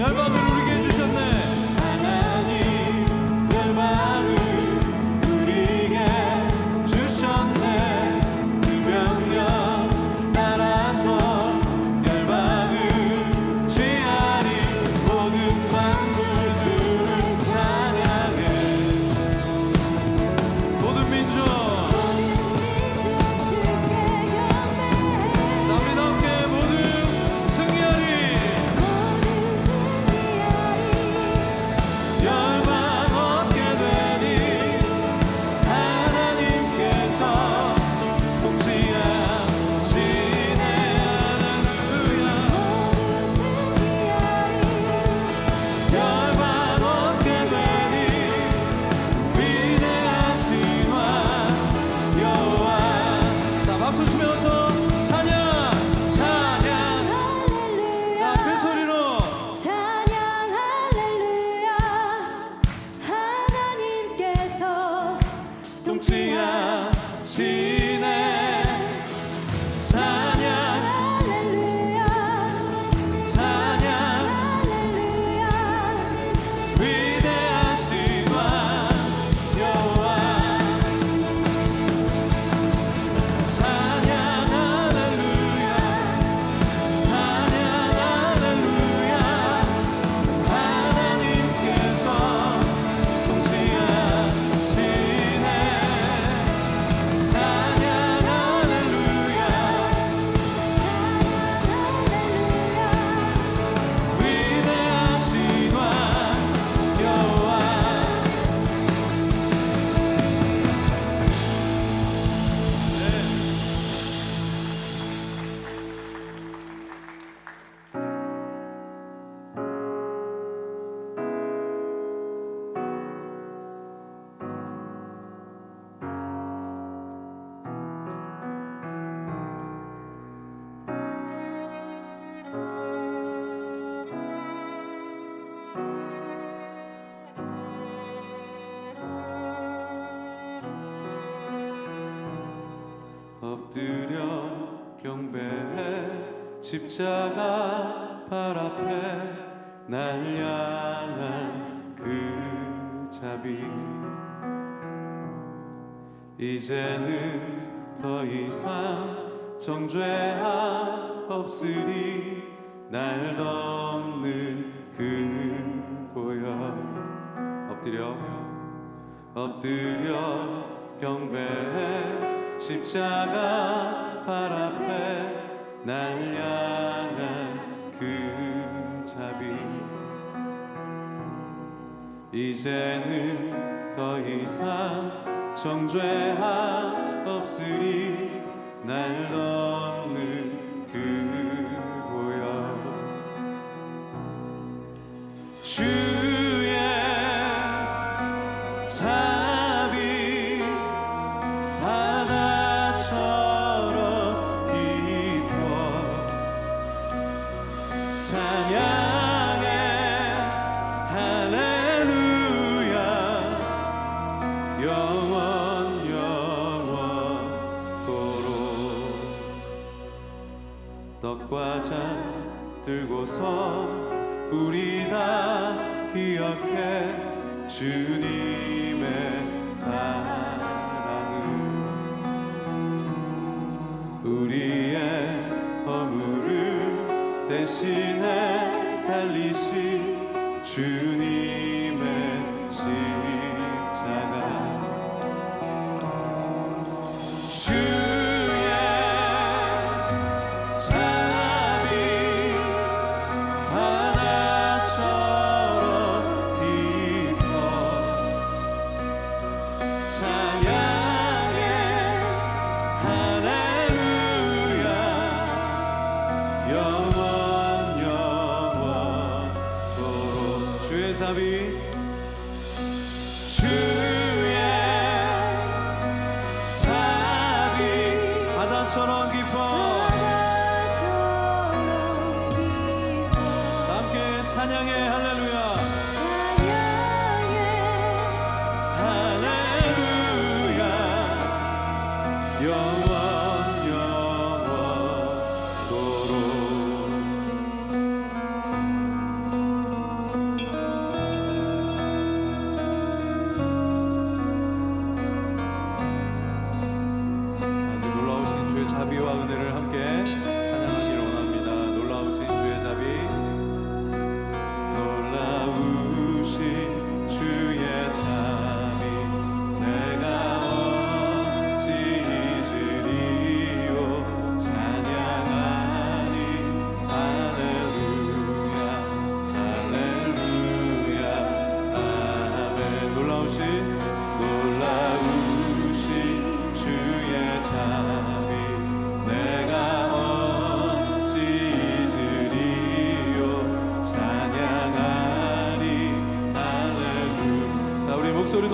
열방을 우리게 해주셨네. 하나님 열방을 우리게 주셨네. 그 명령 따라서 열방을 취하리. 모든 만물 주를 찬양해. 모든 민족 엎드려 경배해. 십자가 발 앞에 날 향한 그 자비. 이제는 더 이상 정죄함 없으리. 날 덮는 그 보혈. 엎드려 경배해. 십자가 발 앞에 날 향한 그 자비. 이제는 더 이상 정죄함 없으리. 날 덮는 그 보혈. 주의 자비 바다처럼 깊어. 찬양해 할렐루야. 영원토록. 떡과 잔 들고서 우리 다 기억해. 주님의 사랑을. 우리의 허물을 대신에 달리신 주님의 십자가. 주의 자비 바다처럼 깊어. 찬양해 할렐루야. 영원토록. 주의 자비 주의 자비 바다처럼 깊어. 함께 찬양해 할렐루야. 할렐루야. 영원토록.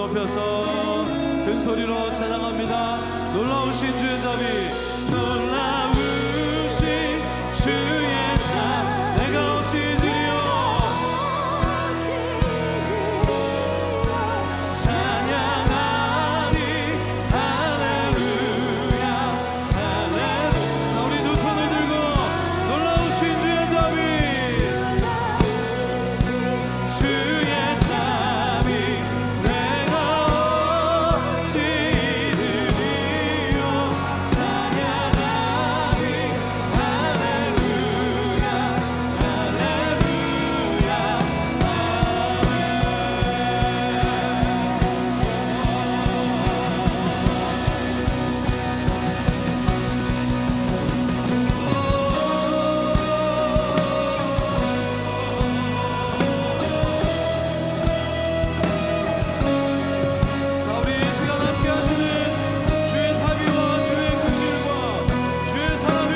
높여서 큰 소리로 찬양합니다. 놀라우신 주의 자비, 놀라우신 주의 자, 내가 어찌 드리오 찬양하니 할렐루야 할렐루야. 자, 우리 두 손을 들고 놀라우신 주의 자비, 주의 자비 내가 어찌 드리오 찬양하니 할렐루야 할렐루야 자, 우리 이 시간 함께 하시는 주의 자비와 주의 긍휼과 주의 사랑을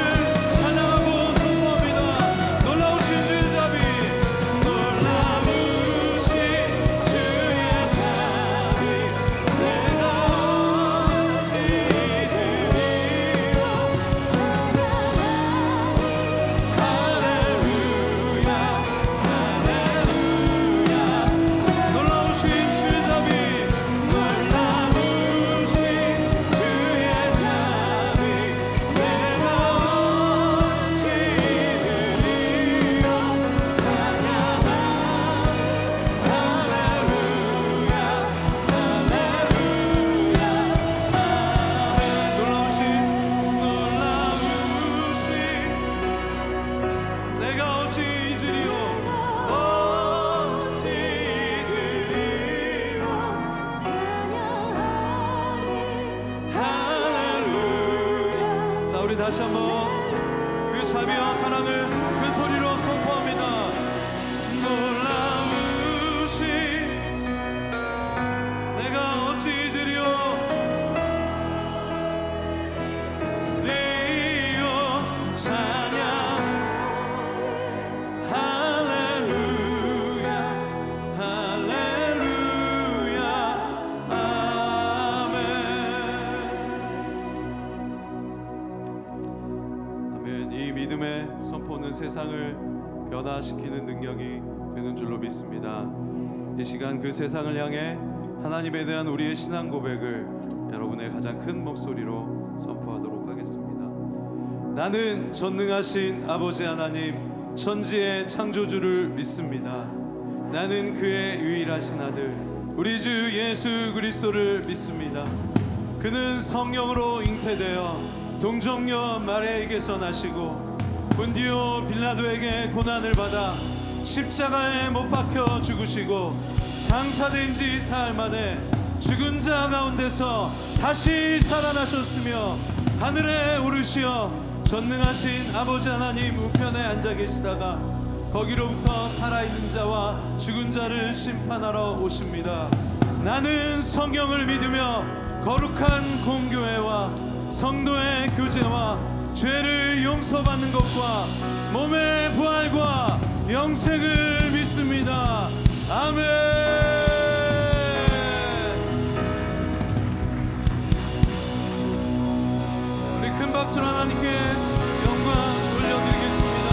찬양하고 선포합니다. 놀라우신 주의 자비, 놀라우신 주의 자비 내가 어찌 드리오 할렐루야 할렐루야. 놀라우신 주의 자비, 놀라우신 주의 자비 내가 어찌 드리오 찬양하니 할렐루야 할렐루야 아멘. 놀라우신 내가 어찌 드리오 어찌 드리오 할렐루야. 자, 우리 다시 한번 그 자비와 사랑을 그 소리로 선포합니다. 놀라우신 내가 어찌 드리오 드리오 찬양 할렐루야 할렐루야 아멘. 아멘. 이 믿음의 선포는 세상을 변화시키는 능력이 되는 줄로 믿습니다. 이 시간 그 세상을 향해 하나님에 대한 우리의 신앙 고백을 여러분의 가장 큰 목소리로 선포하도록 하겠습니다. 나는 전능하신 아버지 하나님 천지의 창조주를 믿습니다. 나는 그의 유일하신 아들 우리 주 예수 그리스도를 믿습니다. 그는 성령으로 잉태되어 동정녀 마리아에게서 나시고 본디오 빌라도에게 고난을 받아 십자가에 못 박혀 죽으시고 장사된 지 사흘 만에 죽은 자 가운데서 다시 살아나셨으며 하늘에 오르시어 전능하신 아버지 하나님 우편에 앉아 계시다가 거기로부터 살아있는 자와 죽은 자를 심판하러 오십니다. 나는 성경을 믿으며 거룩한 공교회와 성도의 교제와 죄를 용서받는 것과 몸의 부활과 영생을 믿습니다. 아멘. 우리 큰 박수로 하나님께 영광 올려드리겠습니다.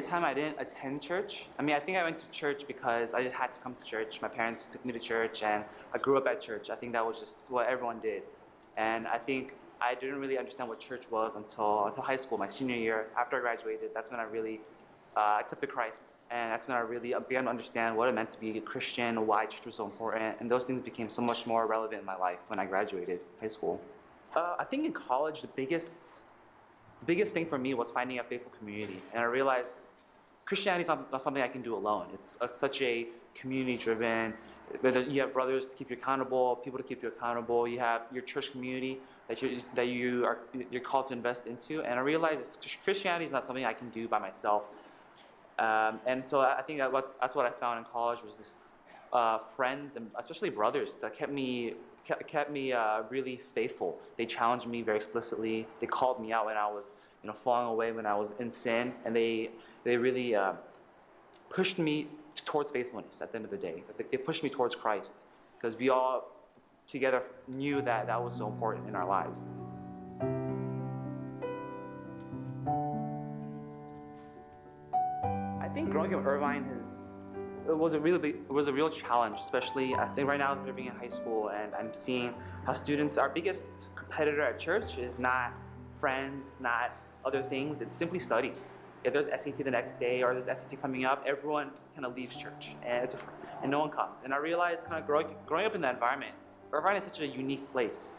time I didn't attend church. I mean, I think I went to church because I just had to come to church. My parents took me to church, and I grew up at church. I think that was just what everyone did. And I think I didn't really understand what church was until high school, my senior year. After I graduated, that's when I really accepted Christ. And that's when I really began to understand what it meant to be a Christian, why church was so important. And those things became so much more relevant in my life when I graduated high school. I think in college, the biggest thing for me was finding a faithful community. And I realized Christianity is not something I can do alone. It's such a community-driven, you have brothers to keep you accountable, people to keep you accountable. You have your church community that you're called to invest into. And I realized Christianity is not something I can do by myself. And so I think that's what I found in college was this friends and especially brothers that kept me really faithful. They challenged me very explicitly. They called me out when I was falling away, when I was in sin, and they really pushed me towards faithfulness at the end of the day. They pushed me towards Christ because we all together knew that was so important in our lives. I think growing up in Irvine was a real challenge, especially I think right now as we're being in high school, and I'm seeing how students, our biggest competitor at church is not friends, not other things, it's simply studies. If there's SAT the next day or there's SAT coming up, everyone kind of leaves church and no one comes. And I realized kind of growing up in that environment, Irvine is such a unique place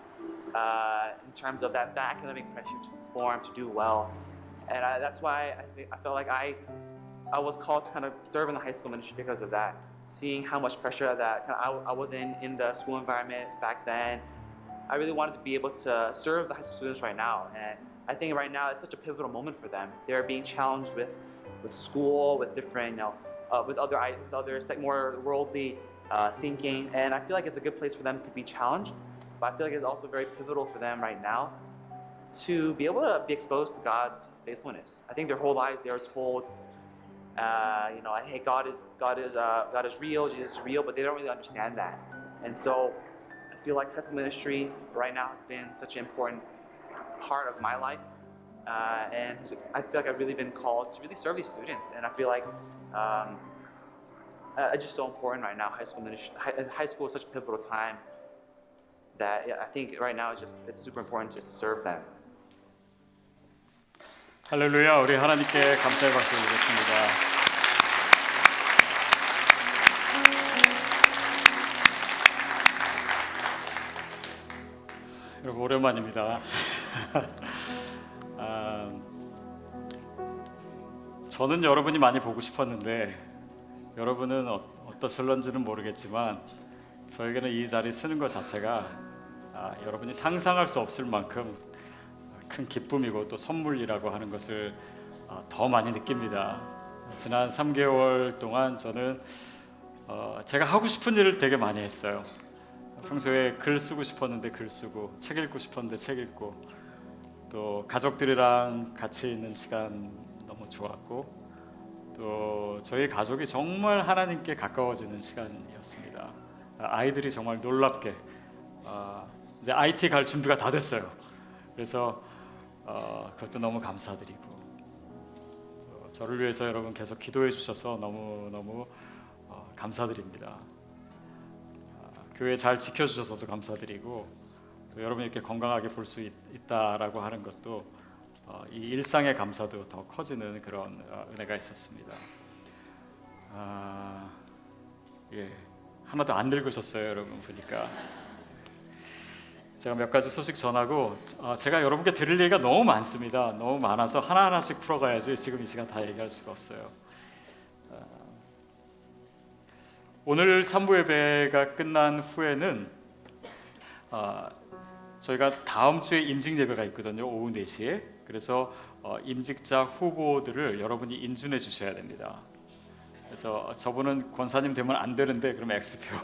in terms of that academic pressure to perform, to do well. And that's why I felt like I was called to kind of serve in the high school ministry because of that. Seeing how much pressure that I was in the school environment back then, I really wanted to be able to serve the high school students right now. And I think right now it's such a pivotal moment for them. They're being challenged with school, with different, with other more worldly thinking. And I feel like it's a good place for them to be challenged. But I feel like it's also very pivotal for them right now to be able to be exposed to God's faithfulness. I think their whole lives they are told, hey, God is real, Jesus is real, but they don't really understand that. And so I feel like high school ministry right now has been such an important part of my life, and I feel like I've really been called to really serve these students. And I feel like it's just so important right now. High school ministry, high school is such a pivotal time that I think right now it's super important just to serve them. 할렐루야, 우리 하나님께 감사의 박수 드리겠습니다. 여러분 오랜만입니다. 저는 여러분이 많이 보고 싶었는데 여러분은 어떠실런지는 모르겠지만 저에게는 이 자리 쓰는 것 자체가 여러분이 상상할 수 없을 만큼 큰 기쁨이고 또 선물이라고 하는 것을 더 많이 느낍니다. 지난 3개월 동안 저는 제가 하고 싶은 일을 되게 많이 했어요. 평소에 글 쓰고 싶었는데 글 쓰고, 책 읽고 싶었는데 책 읽고, 또 가족들이랑 같이 있는 시간 너무 좋았고, 또 저희 가족이 정말 하나님께 가까워지는 시간이었습니다. 아이들이 정말 놀랍게 이제 IT 갈 준비가 다 됐어요. 그래서 그것도 너무 감사드리고, 저를 위해서 여러분 계속 기도해 주셔서 너무 감사드립니다. 교회 잘 지켜주셔서도 감사드리고, 또 여러분이 이렇게 건강하게 볼 수 있다라고 하는 것도 이 일상의 감사도 더 커지는 그런 은혜가 있었습니다. 하나도 안 늙으셨어요, 여러분 보니까. 제가 몇 가지 소식 전하고 제가 여러분께 드릴 얘기가 너무 많습니다. 너무 많아서 하나하나씩 풀어가야지 지금 이 시간 다 얘기할 수가 없어요. 오늘 3부 예배가 끝난 후에는 저희가 다음 주에 임직 예배가 있거든요. 오후 4시에. 그래서 임직자 후보들을 여러분이 인준해 주셔야 됩니다. 그래서 저분은 권사님 되면 안 되는데 그럼 X표.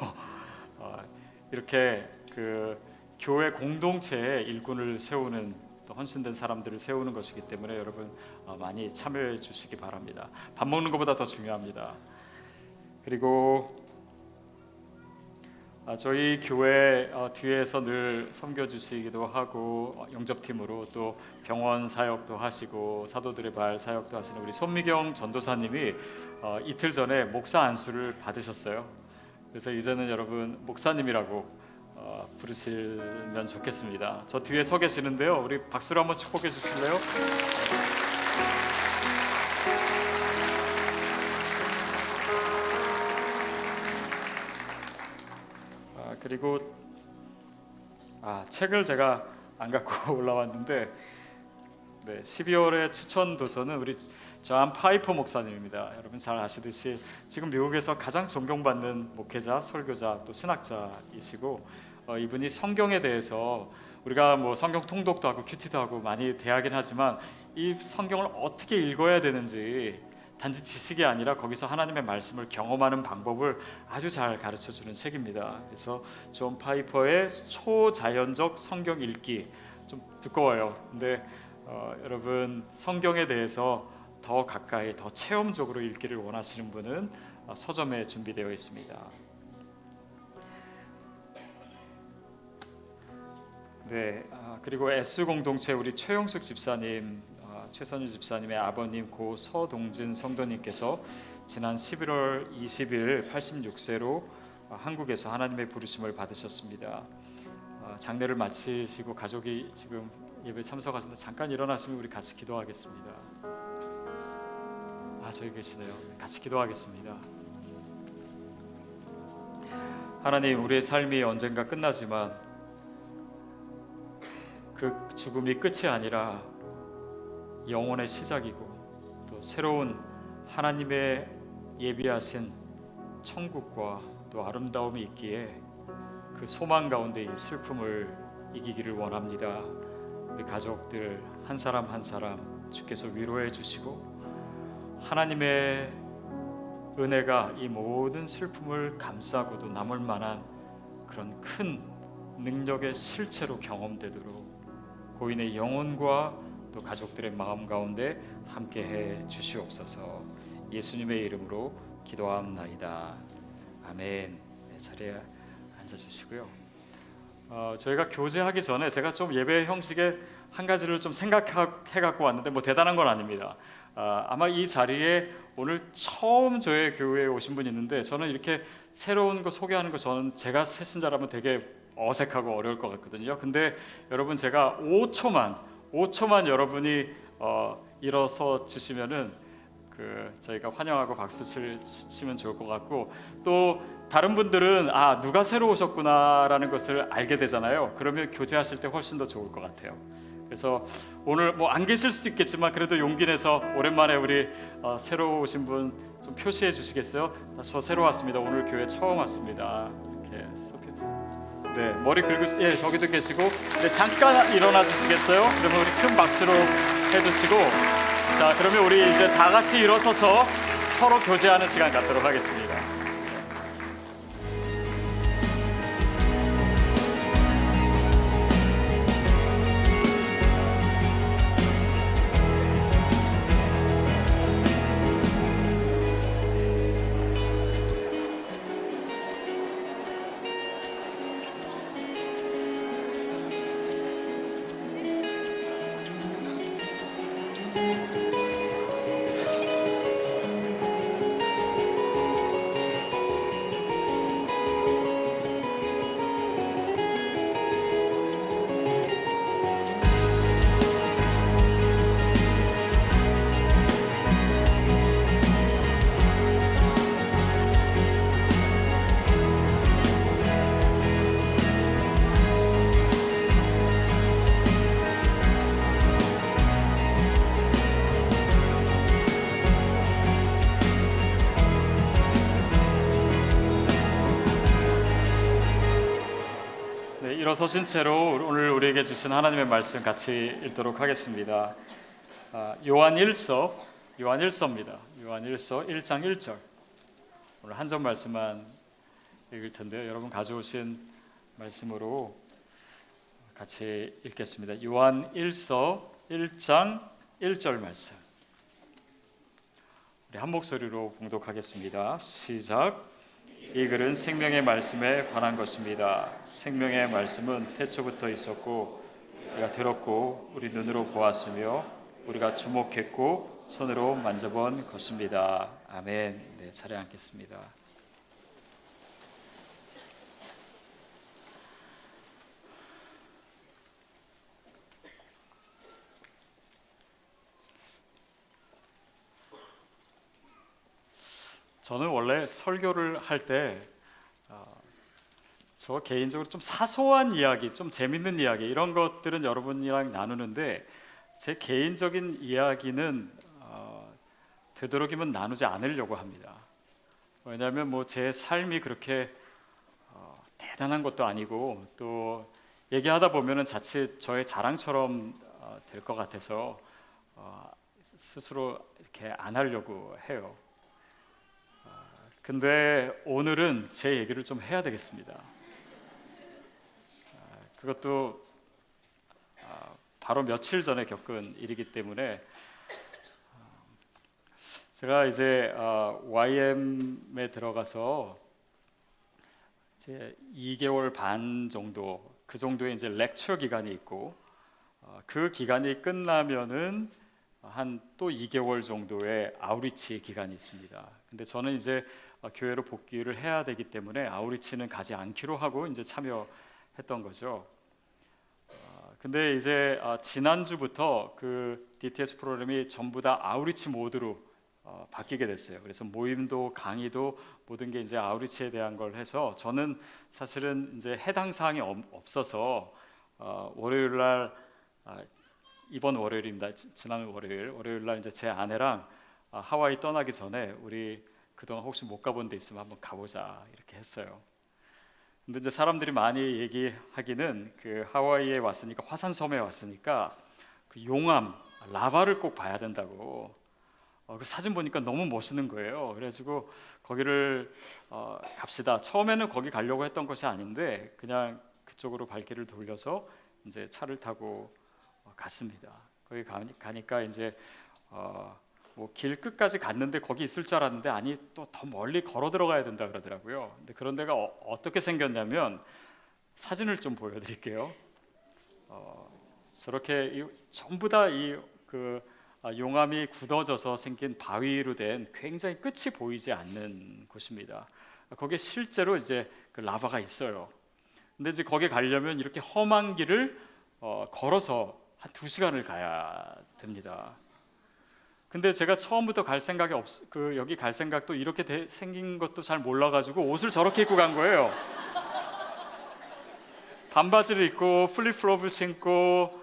이렇게 그 교회 공동체에 일꾼을 세우는, 또 헌신된 사람들을 세우는 것이기 때문에 여러분 많이 참여해 주시기 바랍니다. 밥 먹는 것보다 더 중요합니다. 그리고 저희 교회 뒤에서 늘 섬겨주시기도 하고 영접팀으로 또 병원 사역도 하시고 사도들의 발 사역도 하시는 우리 손미경 전도사님이 이틀 전에 목사 안수를 받으셨어요. 그래서 이제는 여러분 목사님이라고 부르시면 좋겠습니다. 저 뒤에 서 계시는데요. 우리 박수로 한번 축복해 주실래요? 그리고 책을 제가 안 갖고 올라왔는데 12월에 추천 도서는 우리 존 파이퍼 목사님입니다. 여러분 잘 아시듯이 지금 미국에서 가장 존경받는 목회자, 설교자, 또 신학자이시고 이분이 성경에 대해서 우리가 뭐 성경 통독도 하고 큐티도 하고 많이 대하긴 하지만 이 성경을 어떻게 읽어야 되는지 단지 지식이 아니라 거기서 하나님의 말씀을 경험하는 방법을 아주 잘 가르쳐주는 책입니다. 그래서 존 파이퍼의 초자연적 성경 읽기, 좀 두꺼워요. 근데 여러분 성경에 대해서 더 가까이, 더 체험적으로 읽기를 원하시는 분은 서점에 준비되어 있습니다. 그리고 S 공동체 우리 최용숙 집사님, 최선유 집사님의 아버님 고 서동진 성도님께서 지난 11월 20일 86세로 한국에서 하나님의 부르심을 받으셨습니다. 장례를 마치시고 가족이 지금 예배 참석하시는데 잠깐 일어나시면 우리 같이 기도하겠습니다. 저기 계시네요. 같이 기도하겠습니다. 하나님, 우리의 삶이 언젠가 끝나지만 그 죽음이 끝이 아니라 영혼의 시작이고 또 새로운 하나님의 예비하신 천국과 또 아름다움이 있기에 그 소망 가운데 이 슬픔을 이기기를 원합니다. 우리 가족들 한 사람 한 사람 주께서 위로해 주시고 하나님의 은혜가 이 모든 슬픔을 감싸고도 남을 만한 그런 큰 능력의 실체로 경험되도록 고인의 영혼과 또 가족들의 마음 가운데 함께해 주시옵소서. 예수님의 이름으로 기도하옵나이다. 아멘. 자리에 앉아주시고요. 저희가 교제하기 전에 제가 좀 예배 형식의 한 가지를 좀 생각해 갖고 왔는데 뭐 대단한 건 아닙니다. 아마 이 자리에 오늘 처음 저희 교회에 오신 분이 있는데 저는 이렇게 새로운 거 소개하는 거 저는 제가 새신자라면 되게 어색하고 어려울 것 같거든요. 근데 여러분 제가 5초만 여러분이 일어서 주시면은 저희가 환영하고 박수 치면 좋을 것 같고 또 다른 분들은 누가 새로 오셨구나라는 것을 알게 되잖아요. 그러면 교제하실 때 훨씬 더 좋을 것 같아요. 그래서 오늘 뭐 안 계실 수도 있겠지만 그래도 용기 내서 오랜만에 우리 새로 오신 분 좀 표시해 주시겠어요? 저 새로 왔습니다. 오늘 교회 처음 왔습니다. 이렇게 머리 긁으 저기도 계시고 잠깐 일어나 주시겠어요? 그러면 우리 큰 박수로 해주시고 자 그러면 우리 이제 다 같이 일어서서 서로 교제하는 시간 갖도록 하겠습니다. 일어서신 채로 오늘 우리에게 주신 하나님의 말씀 같이 읽도록 하겠습니다. 요한 1서입니다. 요한 1서 1장 1절. 오늘 한 절 말씀만 읽을 텐데요. 여러분 가져오신 말씀으로 같이 읽겠습니다. 요한 1서 1장 1절 말씀. 우리 한 목소리로 봉독하겠습니다. 시작. 이 글은 생명의 말씀에 관한 것입니다. 생명의 말씀은 태초부터 있었고 우리가 들었고 우리 눈으로 보았으며 우리가 주목했고 손으로 만져본 것입니다. 아멘. 네, 차례 앉겠습니다. 저는 원래 설교를 할 때 저 개인적으로 좀 사소한 이야기, 좀 재밌는 이야기 이런 것들은 여러분이랑 나누는데 제 개인적인 이야기는 되도록이면 나누지 않으려고 합니다. 왜냐하면 뭐 제 삶이 그렇게 대단한 것도 아니고 또 얘기하다 보면은 자칫 저의 자랑처럼 될 것 같아서 스스로 이렇게 안 하려고 해요. 근데 오늘은 제 얘기를 좀 해야 되겠습니다. 그것도 바로 며칠 전에 겪은 일이기 때문에 제가 이제 YM에 들어가서 이제 2개월 반 정도 그 정도의 이제 렉처 기간이 있고 그 기간이 끝나면은 한 또 2개월 정도의 아우리치 기간이 있습니다. 근데 저는 이제 교회로 복귀를 해야 되기 때문에 아우리치는 가지 않기로 하고 이제 참여했던 거죠. 근데 이제 지난주부터 그 DTS 프로그램이 전부 다 아우리치 모드로 바뀌게 됐어요. 그래서 모임도 강의도 모든 게 이제 아우리치에 대한 걸 해서 저는 사실은 이제 해당 사항이 없어서 월요일 날 이번 월요일입니다. 지난 월요일 날 이제 제 아내랑 하와이 떠나기 전에 우리 그동안 혹시 못 가본 데 있으면 한번 가보자 이렇게 했어요. 근데 이제 사람들이 많이 얘기하기는 그 하와이에 왔으니까 화산섬에 왔으니까 그 용암 라바를 꼭 봐야 된다고. 그 사진 보니까 너무 멋있는 거예요. 그래가지고 거기를 갑시다. 처음에는 거기 가려고 했던 것이 아닌데 그냥 그쪽으로 발길을 돌려서 이제 차를 타고 갔습니다. 거기 가니까 이제 뭐 길 끝까지 갔는데 거기 있을 줄 알았는데 아니 또 더 멀리 걸어 들어가야 된다 그러더라고요. 근데 그런 데가 어떻게 생겼냐면 사진을 좀 보여드릴게요. 저렇게 전부 다 이 그 용암이 굳어져서 생긴 바위로 된 굉장히 끝이 보이지 않는 곳입니다. 거기에 실제로 이제 그 라바가 있어요. 근데 이제 거기 가려면 이렇게 험한 길을 걸어서 한 2시간을 가야 됩니다. 근데 제가 처음부터 갈 생각이 여기 갈 생각도 이렇게 생긴 것도 잘 몰라가지고 옷을 저렇게 입고 간 거예요. 반바지를 입고 플립플롭을 신고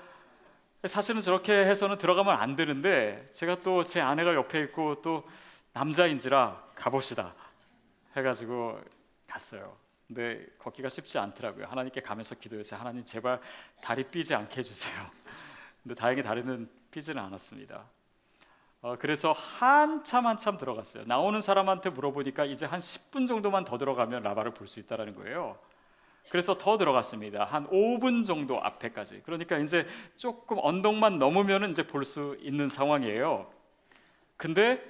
사실은 저렇게 해서는 들어가면 안 되는데 제가 또 제 아내가 옆에 있고 또 남자인지라 가봅시다 해가지고 갔어요. 근데 걷기가 쉽지 않더라고요. 하나님께 가면서 기도했어요. 하나님 제발 다리 삐지 않게 해주세요. 근데 다행히 다리는 삐지는 않았습니다. 그래서 한참 들어갔어요. 나오는 사람한테 물어보니까 이제 한 10분 정도만 더 들어가면 라바를 볼 수 있다는 거예요. 그래서 더 들어갔습니다. 한 5분 정도 앞에까지. 그러니까 이제 조금 언덕만 넘으면 이제 볼 수 있는 상황이에요. 근데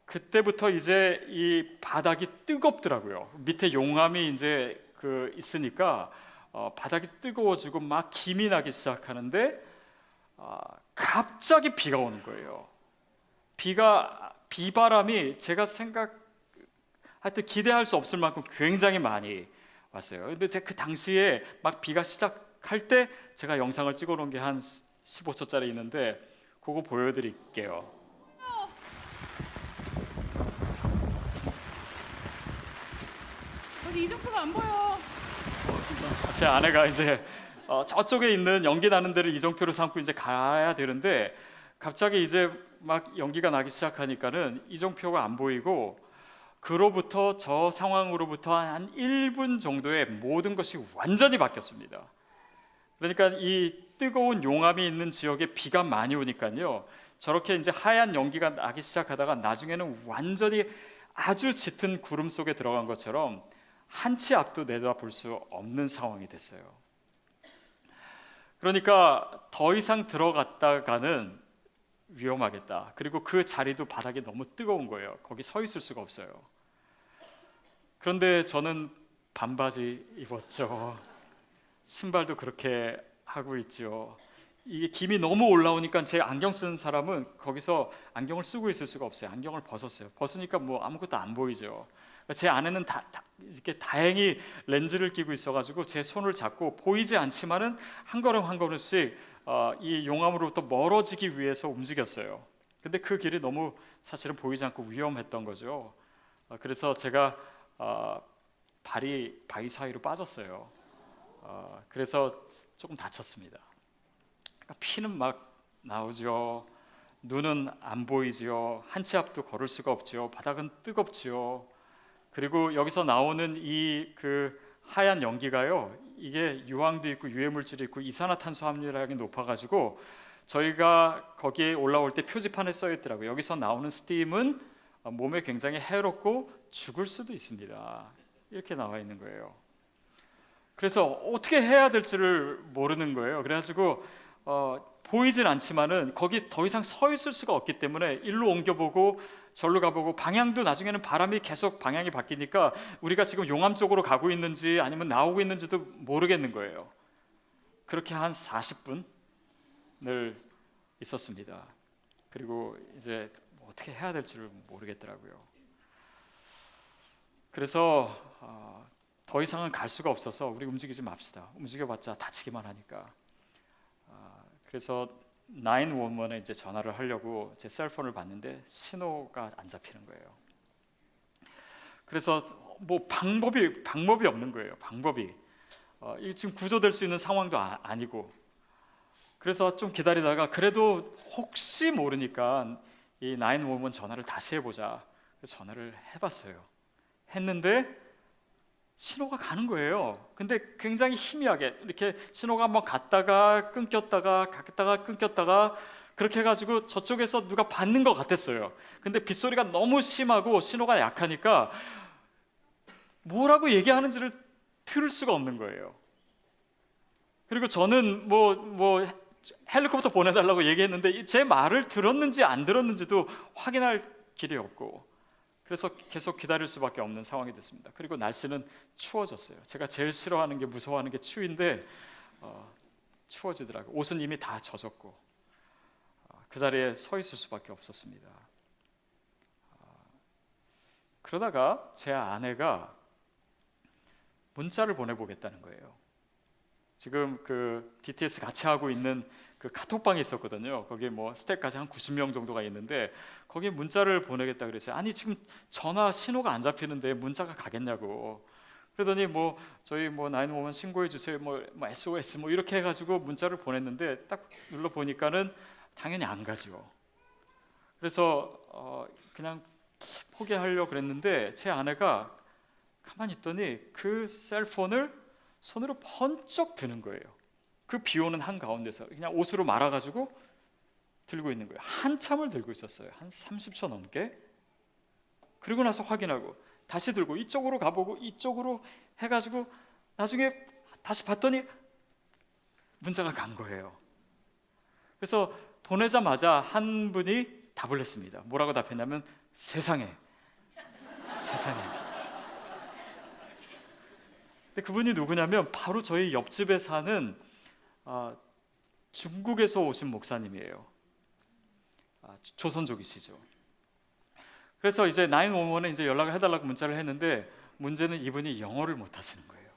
그때부터 이제 이 바닥이 뜨겁더라고요. 밑에 용암이 이제 그 있으니까 바닥이 뜨거워지고 막 김이 나기 시작하는데 갑자기 비가 오는 거예요. 비바람이 제가 하여튼 기대할 수 없을 만큼 굉장히 많이 왔어요. 근데 제가 그 당시에 막 비가 시작할 때 제가 영상을 찍어 놓은 게 한 15초짜리 있는데 그거 보여드릴게요. 여기 이정표가 안 보여. 제 아내가 이제 저쪽에 있는 연기 나는 데를 이정표로 삼고 이제 가야 되는데 갑자기 이제 막 연기가 나기 시작하니까는 이정표가 안 보이고 그로부터 저 상황으로부터 한 1분 정도에 모든 것이 완전히 바뀌었습니다. 그러니까 이 뜨거운 용암이 있는 지역에 비가 많이 오니까요. 저렇게 이제 하얀 연기가 나기 시작하다가 나중에는 완전히 아주 짙은 구름 속에 들어간 것처럼 한 치 앞도 내다볼 수 없는 상황이 됐어요. 그러니까 더 이상 들어갔다가는 위험하겠다. 그리고 그 자리도 바닥이 너무 뜨거운 거예요. 거기 서 있을 수가 없어요. 그런데 저는 반바지 입었죠. 신발도 그렇게 하고 있죠. 이게 김이 너무 올라오니까 제 안경 쓰는 사람은 거기서 안경을 쓰고 있을 수가 없어요. 안경을 벗었어요. 벗으니까 뭐 아무것도 안 보이죠. 제 아내는 이렇게 다행히 렌즈를 끼고 있어가지고 제 손을 잡고 보이지 않지만은 한 걸음 한 걸음씩 이 용암으로부터 멀어지기 위해서 움직였어요. 근데 그 길이 너무 사실은 보이지 않고 위험했던 거죠. 그래서 제가 발이 바위 사이로 빠졌어요. 그래서 조금 다쳤습니다. 그러니까 피는 막 나오죠. 눈은 안 보이지요. 한 치 앞도 걸을 수가 없지요. 바닥은 뜨겁지요. 그리고 여기서 나오는 이 그 하얀 연기가요, 이게 유황도 있고 유해물질이 있고 이산화탄소 함유량이 높아가지고 저희가 거기에 올라올 때 표지판에 써 있더라고요. 여기서 나오는 스팀은 몸에 굉장히 해롭고 죽을 수도 있습니다. 이렇게 나와 있는 거예요. 그래서 어떻게 해야 될지를 모르는 거예요. 그래가지고 보이진 않지만은 거기 더 이상 서 있을 수가 없기 때문에 일로 옮겨보고 절로 가보고, 방향도 나중에는 바람이 계속 방향이 바뀌니까 우리가 지금 용암 쪽으로 가고 있는지 아니면 나오고 있는지도 모르겠는 거예요. 그렇게 한 40분을 있었습니다. 그리고 이제 어떻게 해야 될지를 모르겠더라고요. 그래서 더 이상은 갈 수가 없어서 우리 움직이지 맙시다. 움직여봤자 다치기만 하니까. 그래서 911에 이제 전화를 하려고 제 셀폰을 봤는데 신호가 안 잡히는 거예요. 그래서 뭐 방법이 없는 거예요. 방법이 이 지금 구조될 수 있는 상황도 아니고. 그래서 좀 기다리다가 그래도 혹시 모르니까 이 911 전화를 다시 해보자. 그래서 전화를 해봤어요. 했는데 신호가 가는 거예요. 근데 굉장히 희미하게 이렇게 신호가 한번 갔다가 끊겼다가 그렇게 해가지고 저쪽에서 누가 받는 것 같았어요. 근데 빗소리가 너무 심하고 신호가 약하니까 뭐라고 얘기하는지를 들을 수가 없는 거예요. 그리고 저는 뭐 헬리콥터 보내달라고 얘기했는데 제 말을 들었는지 안 들었는지도 확인할 길이 없고, 그래서 계속 기다릴 수밖에 없는 상황이 됐습니다. 그리고 날씨는 추워졌어요. 제가 제일 싫어하는 게, 무서워하는 게 추위인데 추워지더라고요. 옷은 이미 다 젖었고 그 자리에 서 있을 수밖에 없었습니다. 그러다가 제 아내가 문자를 보내보겠다는 거예요. 지금 그 DTS 같이 하고 있는 그 카톡방이 있었거든요. 거기에 뭐 스태프까지 한 90명 정도가 있는데 거기에 문자를 보내겠다 그랬어요. 아니 지금 전화 신호가 안 잡히는데 문자가 가겠냐고. 그러더니 뭐 저희 뭐 911 신고해 주세요. 뭐 SOS 뭐 이렇게 해가지고 문자를 보냈는데 딱 눌러 보니까는 당연히 안 가죠. 그래서 그냥 포기하려고 그랬는데 제 아내가 가만히 있더니 그 셀폰을 손으로 번쩍 드는 거예요. 그 비 오는 한가운데서 그냥 옷으로 말아가지고 들고 있는 거예요. 한참을 들고 있었어요. 한 30초 넘게. 그리고 나서 확인하고 다시 들고 이쪽으로 가보고 이쪽으로 해가지고 나중에 다시 봤더니 문자가 간 거예요. 그래서 보내자마자 한 분이 답을 했습니다. 뭐라고 답했냐면 세상에. 근데 그분이 누구냐면 바로 저희 옆집에 사는 중국에서 오신 목사님이에요. 조선족이시죠. 그래서 이제 911에 이제 연락을 해달라고 문자를 했는데 문제는 이분이 영어를 못 하시는 거예요.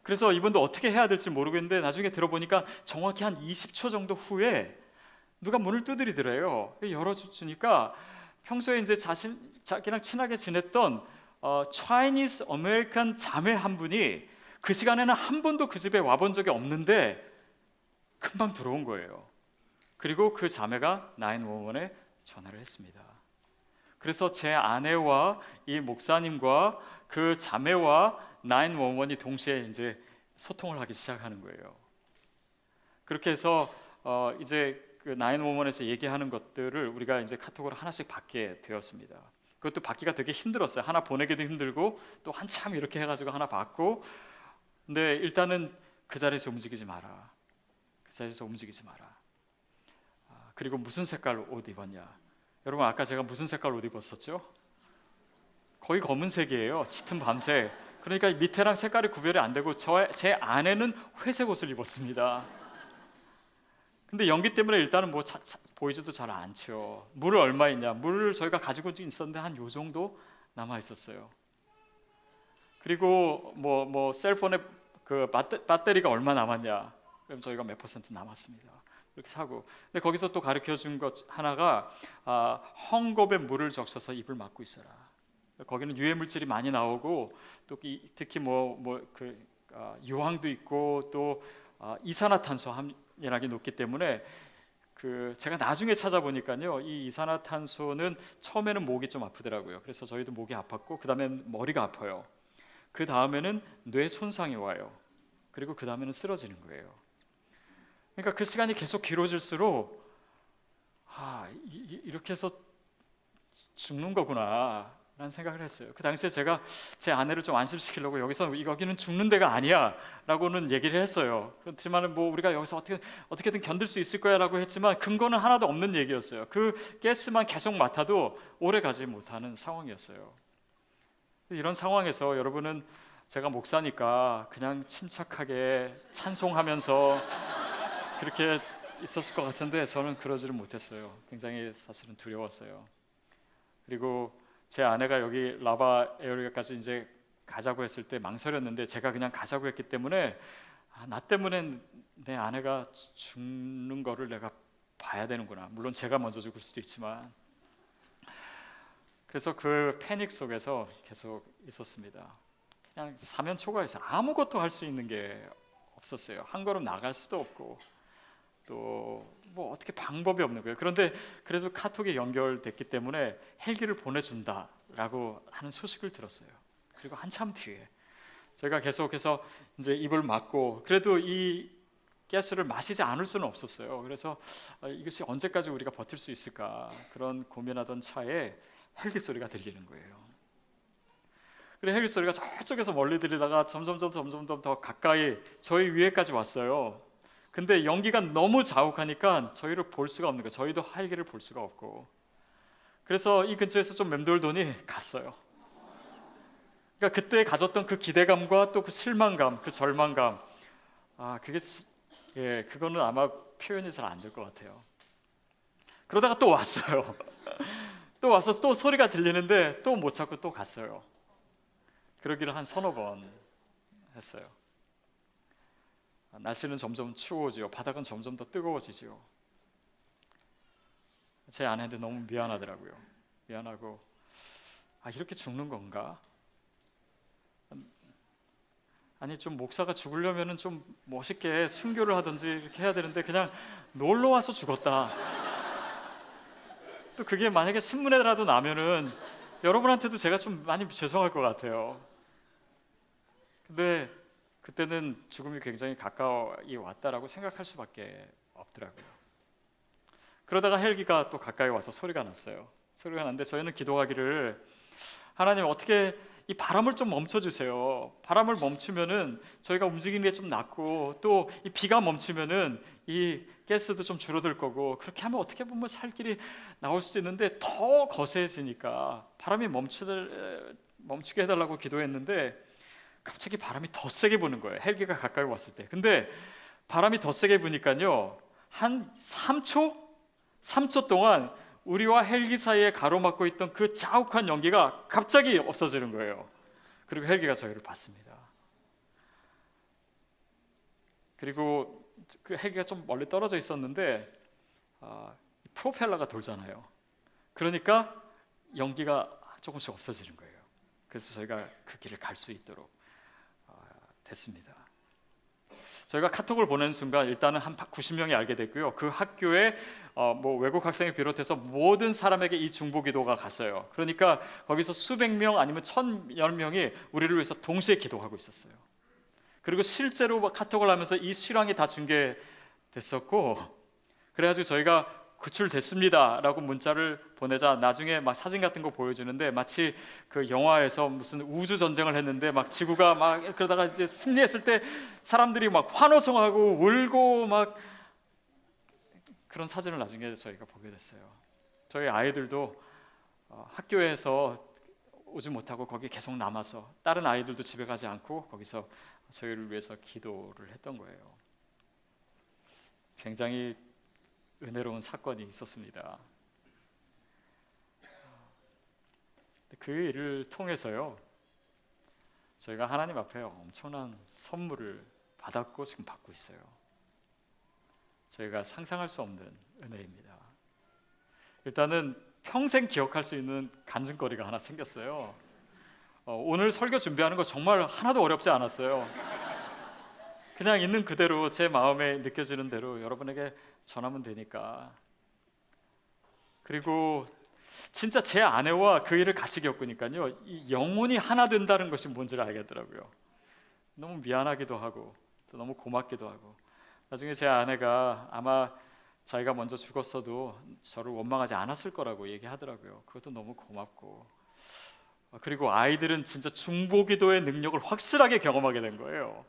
그래서 이분도 어떻게 해야 될지 모르겠는데 나중에 들어보니까 정확히 한 20초 정도 후에 누가 문을 두드리더래요. 열어주니까 평소에 이제 자기랑 친하게 지냈던 Chinese American 자매 한 분이 그 시간에는 한 번도 그 집에 와본 적이 없는데 금방 들어온 거예요. 그리고 그 자매가 911에 전화를 했습니다. 그래서 제 아내와 이 목사님과 그 자매와 911이 동시에 이제 소통을 하기 시작하는 거예요. 그렇게 해서 이제 그 911에서 얘기하는 것들을 우리가 이제 카톡으로 하나씩 받게 되었습니다. 그것도 받기가 되게 힘들었어요. 하나 보내기도 힘들고 또 한참 이렇게 해가지고 하나 받고. 근데 일단은 그 자리에서 움직이지 마라. 그리고 무슨 색깔 옷 입었냐? 여러분 아까 제가 무슨 색깔 옷 입었었죠? 거의 검은색이에요. 짙은 밤색. 그러니까 밑에랑 색깔이 구별이 안 되고 제 아내는 회색 옷을 입었습니다. 근데 연기 때문에 일단은 뭐 보이지도 잘 않죠. 물을 얼마 있냐? 물을 저희가 가지고 있었는데 한 요 정도 남아 있었어요. 그리고 뭐 셀폰에 그 배터리가 얼마 남았냐? 그럼 저희가 몇 퍼센트 남았습니다. 이렇게 사고. 근데 거기서 또 가르쳐 준 것 하나가 헝겊에 물을 적셔서 입을 막고 있어라. 거기는 유해 물질이 많이 나오고 또 특히 유황도 있고 또 이산화탄소 함유량이 높기 때문에 제가 나중에 찾아보니까요, 이 이산화탄소는 처음에는 목이 좀 아프더라고요. 그래서 저희도 목이 아팠고 그 다음엔 머리가 아파요. 그 다음에는 뇌 손상이 와요. 그리고 그 다음에는 쓰러지는 거예요. 그러니까 그 시간이 계속 길어질수록 이렇게 해서 죽는 거구나 라는 생각을 했어요. 그 당시에 제가 제 아내를 좀 안심시키려고 여기는 죽는 데가 아니야 라고는 얘기를 했어요. 그렇지만 뭐 우리가 여기서 어떻게든 견딜 수 있을 거야 라고 했지만 근거는 하나도 없는 얘기였어요. 그 가스만 계속 맡아도 오래 가지 못하는 상황이었어요. 이런 상황에서 여러분은 제가 목사니까 그냥 침착하게 찬송하면서 그렇게 있었을 것 같은데 저는 그러지를 못했어요. 굉장히 사실은 두려웠어요. 그리고 제 아내가 여기 라바 에어리아까지 이제 가자고 했을 때 망설였는데 제가 그냥 가자고 했기 때문에 나 때문에 내 아내가 죽는 거를 내가 봐야 되는구나. 물론 제가 먼저 죽을 수도 있지만. 그래서 그 패닉 속에서 계속 있었습니다. 그냥 사면 초과해서 아무것도 할 수 있는 게 없었어요. 한 걸음 나갈 수도 없고 또 뭐 어떻게 방법이 없는 거예요. 그런데 그래도 카톡이 연결됐기 때문에 헬기를 보내준다라고 하는 소식을 들었어요. 그리고 한참 뒤에 제가 계속해서 이제 입을 막고 그래도 이 가스를 마시지 않을 수는 없었어요. 그래서 이것이 언제까지 우리가 버틸 수 있을까 그런 고민하던 차에 헬기 소리가 들리는 거예요. 그래 헬기 소리가 저쪽에서 멀리 들리다가 점점 더 가까이 저희 위에까지 왔어요. 근데 연기가 너무 자욱하니까 저희를 볼 수가 없는 거예요. 저희도 헬기를 볼 수가 없고. 그래서 이 근처에서 좀 맴돌더니 갔어요. 그러니까 그때 가졌던 그 기대감과 또 그 실망감, 그 절망감, 그거는 아마 표현이 잘 안 될 것 같아요. 그러다가 또 왔어요. 또 와서 또 소리가 들리는데 또 못 찾고 또 갔어요. 그러기를 한 서너 번 했어요. 날씨는 점점 추워지요. 바닥은 점점 더 뜨거워지죠. 제 아내한테 너무 미안하더라고요. 미안하고 이렇게 죽는 건가? 아니 좀 목사가 죽으려면은 좀 멋있게 순교를 하든지 이렇게 해야 되는데 그냥 놀러 와서 죽었다. 또 그게 만약에 신문에라도 나면은 여러분한테도 제가 좀 많이 죄송할 것 같아요. 근데 그때는 죽음이 굉장히 가까이 왔다라고 생각할 수밖에 없더라고요. 그러다가 헬기가 또 가까이 와서 소리가 났어요. 소리가 났는데 저희는 기도하기를 하나님 어떻게 이 바람을 좀 멈춰주세요. 바람을 멈추면은 저희가 움직이는 게 좀 낫고 또 이 비가 멈추면은 이 가스도 좀 줄어들 거고 그렇게 하면 어떻게 보면 살 길이 나올 수도 있는데 더 거세지니까 바람이 멈추게 해달라고 기도했는데 갑자기 바람이 더 세게 부는 거예요. 헬기가 가까이 왔을 때. 근데 바람이 더 세게 부니까요 한 3초 동안 우리와 헬기 사이에 가로막고 있던 그 자욱한 연기가 갑자기 없어지는 거예요. 그리고 헬기가 저희를 봤습니다. 그리고 그 헬기가 좀 멀리 떨어져 있었는데 프로펠러가 돌잖아요. 그러니까 연기가 조금씩 없어지는 거예요. 그래서 저희가 그 길을 갈 수 있도록 됐습니다. 저희가 카톡을 보내는 순간 일단은 한 90명이 알게 됐고요. 그 학교에 외국 학생을 비롯해서 모든 사람에게 이 중보기도가 갔어요. 그러니까 거기서 수백 명 아니면 1000여 명이 우리를 위해서 동시에 기도하고 있었어요. 그리고 실제로 카톡을 하면서 이 실황이 다 중계됐었고 그래가지고 저희가 구출됐습니다 라고 문자를 보내자 나중에 막 사진 같은 거 보여주는데 마치 그 영화에서 무슨 우주 전쟁을 했는데 막 지구가 막 그러다가 이제 승리했을 때 사람들이 막 환호성하고 울고 막 그런 사진을 나중에 저희가 보게 됐어요. 저희 아이들도 학교에서 오지 못하고 거기 계속 남아서 다른 아이들도 집에 가지 않고 거기서 저희를 위해서 기도를 했던 거예요. 굉장히 은혜로운 사건이 있었습니다. 그 일을 통해서요, 저희가 하나님 앞에 엄청난 선물을 받았고 지금 받고 있어요. 저희가 상상할 수 없는 은혜입니다. 일단은 평생 기억할 수 있는 간증거리가 하나 생겼어요. 오늘 설교 준비하는 거 정말 하나도 어렵지 않았어요. 그냥 있는 그대로 제 마음에 느껴지는 대로 여러분에게 전하면 되니까. 그리고 진짜 제 아내와 그 일을 같이 겪으니까요, 이 영혼이 하나 된다는 것이 뭔지를 알겠더라고요. 너무 미안하기도 하고 또 너무 고맙기도 하고. 나중에 제 아내가 아마 자기가 먼저 죽었어도 저를 원망하지 않았을 거라고 얘기하더라고요. 그것도 너무 고맙고. 그리고 아이들은 진짜 중보기도의 능력을 확실하게 경험하게 된 거예요.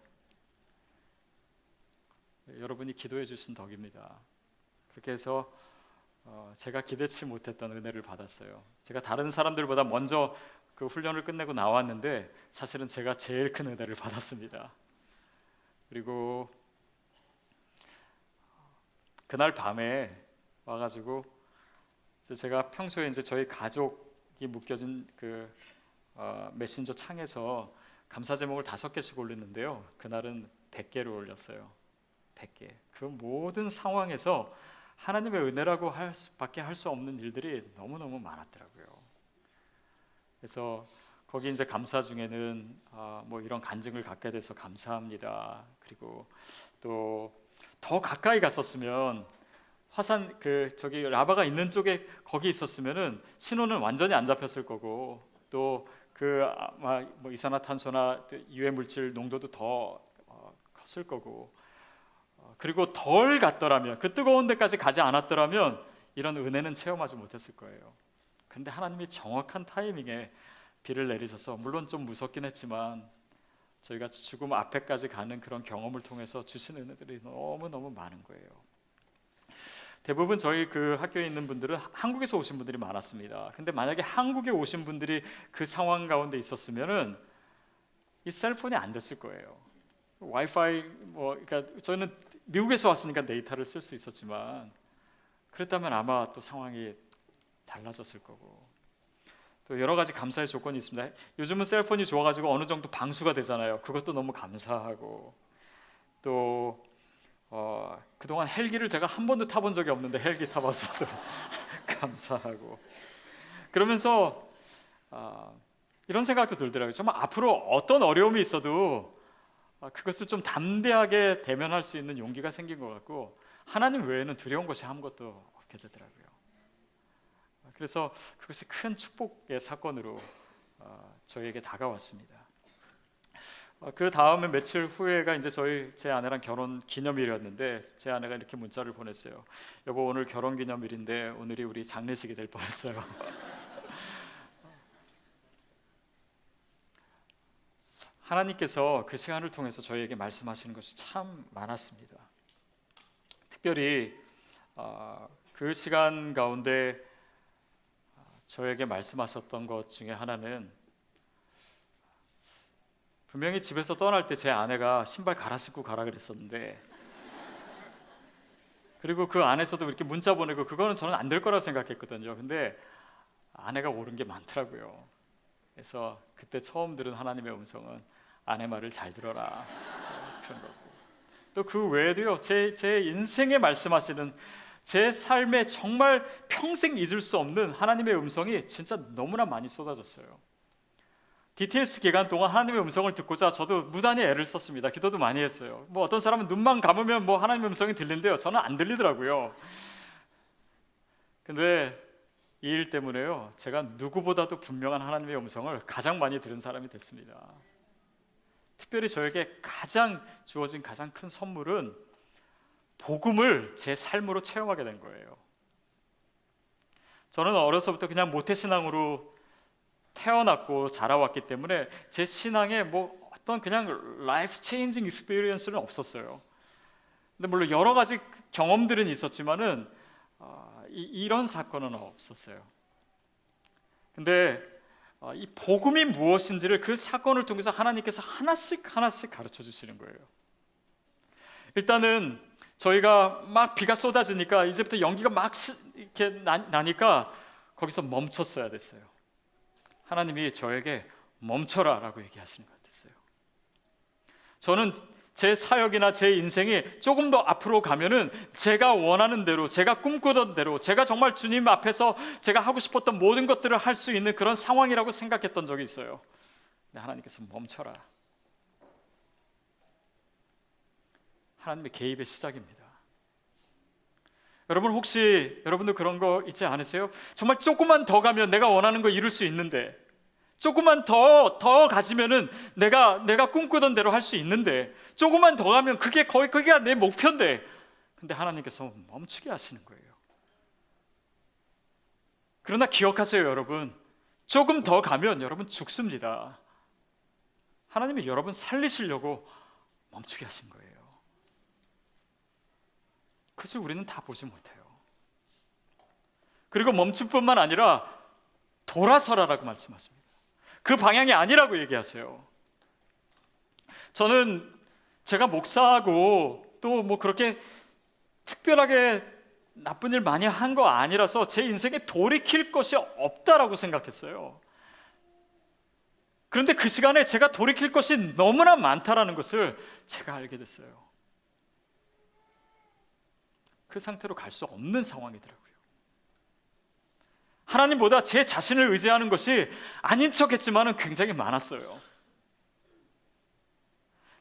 여러분이 기도해 주신 덕입니다. 그렇게 해서 제가 기대치 못했던 은혜를 받았어요. 제가 다른 사람들보다 먼저 그 훈련을 끝내고 나왔는데 사실은 제가 제일 큰 은혜를 받았습니다. 그리고 그날 밤에 와가지고 제가 평소에 이제 저희 가족이 묶여진 그 메신저 창에서 감사 제목을 5개씩 올렸는데요. 그날은 100개를 올렸어요. 100개. 그 모든 상황에서 하나님의 은혜라고 밖에 할 수 없는 일들이 너무너무 많았더라고요. 그래서 거기 이제 감사 중에는 뭐 이런 간증을 갖게 돼서 감사합니다. 그리고 또 더 가까이 갔었으면 화산 저기 라바가 있는 쪽에 거기 있었으면은 신호는 완전히 안 잡혔을 거고 또 뭐 이산화탄소나 유해 물질 농도도 더 컸을 거고. 그리고 덜 갔더라면, 그 뜨거운 데까지 가지 않았더라면 이런 은혜는 체험하지 못했을 거예요. 근데 하나님이 정확한 타이밍에 비를 내리셔서, 물론 좀 무섭긴 했지만 저희가 죽음 앞에까지 가는 그런 경험을 통해서 주신 은혜들이 너무너무 많은 거예요. 대부분 저희 그 학교에 있는 분들은 한국에서 오신 분들이 많았습니다. 근데 만약에 한국에 오신 분들이 그 상황 가운데 있었으면은 이 셀폰이 안 됐을 거예요. 와이파이 그러니까 저는 미국에서 왔으니까 데이터를 쓸 수 있었지만 그랬다면 아마 또 상황이 달라졌을 거고. 또 여러 가지 감사의 조건이 있습니다. 요즘은 셀폰이 좋아가지고 어느 정도 방수가 되잖아요. 그것도 너무 감사하고. 또 그동안 헬기를 제가 한 번도 타본 적이 없는데 헬기 타봐서도 감사하고. 그러면서 이런 생각도 들더라고요. 정말 앞으로 어떤 어려움이 있어도 그것을 좀 담대하게 대면할 수 있는 용기가 생긴 것 같고, 하나님 외에는 두려운 것이 아무것도 없게 되더라고요. 그래서 그것이 큰 축복의 사건으로 저희에게 다가왔습니다. 그 다음에 며칠 후에가 이제 제 아내랑 결혼 기념일이었는데 제 아내가 이렇게 문자를 보냈어요. 여보, 오늘 결혼 기념일인데 오늘이 우리 장례식이 될 뻔했어요. 하나님께서 그 시간을 통해서 저희에게 말씀하시는 것이 참 많았습니다. 특별히 그 시간 가운데 저에게 말씀하셨던 것 중에 하나는, 분명히 집에서 떠날 때 제 아내가 신발 갈아 신고 가라 그랬었는데, 그리고 그 안에서도 이렇게 문자 보내고, 그거는 저는 안 될 거라고 생각했거든요. 근데 아내가 옳은 게 많더라고요. 그래서 그때 처음 들은 하나님의 음성은 아내 말을 잘 들어라, 그런 거고. 또 그 외에도요, 제 인생에 말씀하시는, 제 삶에 정말 평생 잊을 수 없는 하나님의 음성이 진짜 너무나 많이 쏟아졌어요. DTS 기간 동안 하나님의 음성을 듣고자 저도 무단히 애를 썼습니다. 기도도 많이 했어요. 뭐 어떤 사람은 눈만 감으면 뭐 하나님의 음성이 들린대요. 저는 안 들리더라고요. 근데 이 일 때문에요, 제가 누구보다도 분명한 하나님의 음성을 가장 많이 들은 사람이 됐습니다. 특별히 저에게 주어진 가장 큰 선물은 복음을 제 삶으로 체험하게 된 거예요. 저는 어려서부터 그냥 모태신앙으로 태어났고 자라왔기 때문에 제 신앙에 뭐 어떤 그냥 라이프 체인징 익스피리언스는 없었어요. 근데 물론 여러 가지 경험들은 있었지만은 이런 사건은 없었어요. 근데 이 복음이 무엇인지를 그 사건을 통해서 하나님께서 하나씩 가르쳐 주시는 거예요. 일단은 저희가 막 비가 쏟아지니까 이제부터 연기가 막 이렇게 나니까 거기서 멈췄어야 됐어요. 하나님이 저에게 멈춰라라고 얘기하시는 것 같았어요. 저는 제 사역이나 제 인생이 조금 더 앞으로 가면은 제가 원하는 대로, 제가 꿈꾸던 대로, 제가 정말 주님 앞에서 제가 하고 싶었던 모든 것들을 할 수 있는 그런 상황이라고 생각했던 적이 있어요. 근데 하나님께서 멈춰라. 하나님의 개입의 시작입니다. 여러분 혹시 여러분도 그런 거 있지 않으세요? 정말 조금만 더 가면 내가 원하는 거 이룰 수 있는데, 조금만 더 가지면은 내가 꿈꾸던 대로 할 수 있는데, 조금만 더 가면 거기가 내 목표인데, 근데 하나님께서 멈추게 하시는 거예요. 그러나 기억하세요, 여러분. 조금 더 가면 여러분 죽습니다. 하나님이 여러분 살리시려고 멈추게 하신 거예요. 그것을 우리는 다 보지 못해요. 그리고 멈출 뿐만 아니라 돌아서라라고 말씀하십니다. 그 방향이 아니라고 얘기하세요. 저는 제가 목사하고 또 뭐 그렇게 특별하게 나쁜 일 많이 한 거 아니라서 제 인생에 돌이킬 것이 없다라고 생각했어요. 그런데 그 시간에 제가 돌이킬 것이 너무나 많다라는 것을 제가 알게 됐어요. 그 상태로 갈 수 없는 상황이더라고요. 하나님보다 제 자신을 의지하는 것이 아닌 척했지만은 굉장히 많았어요.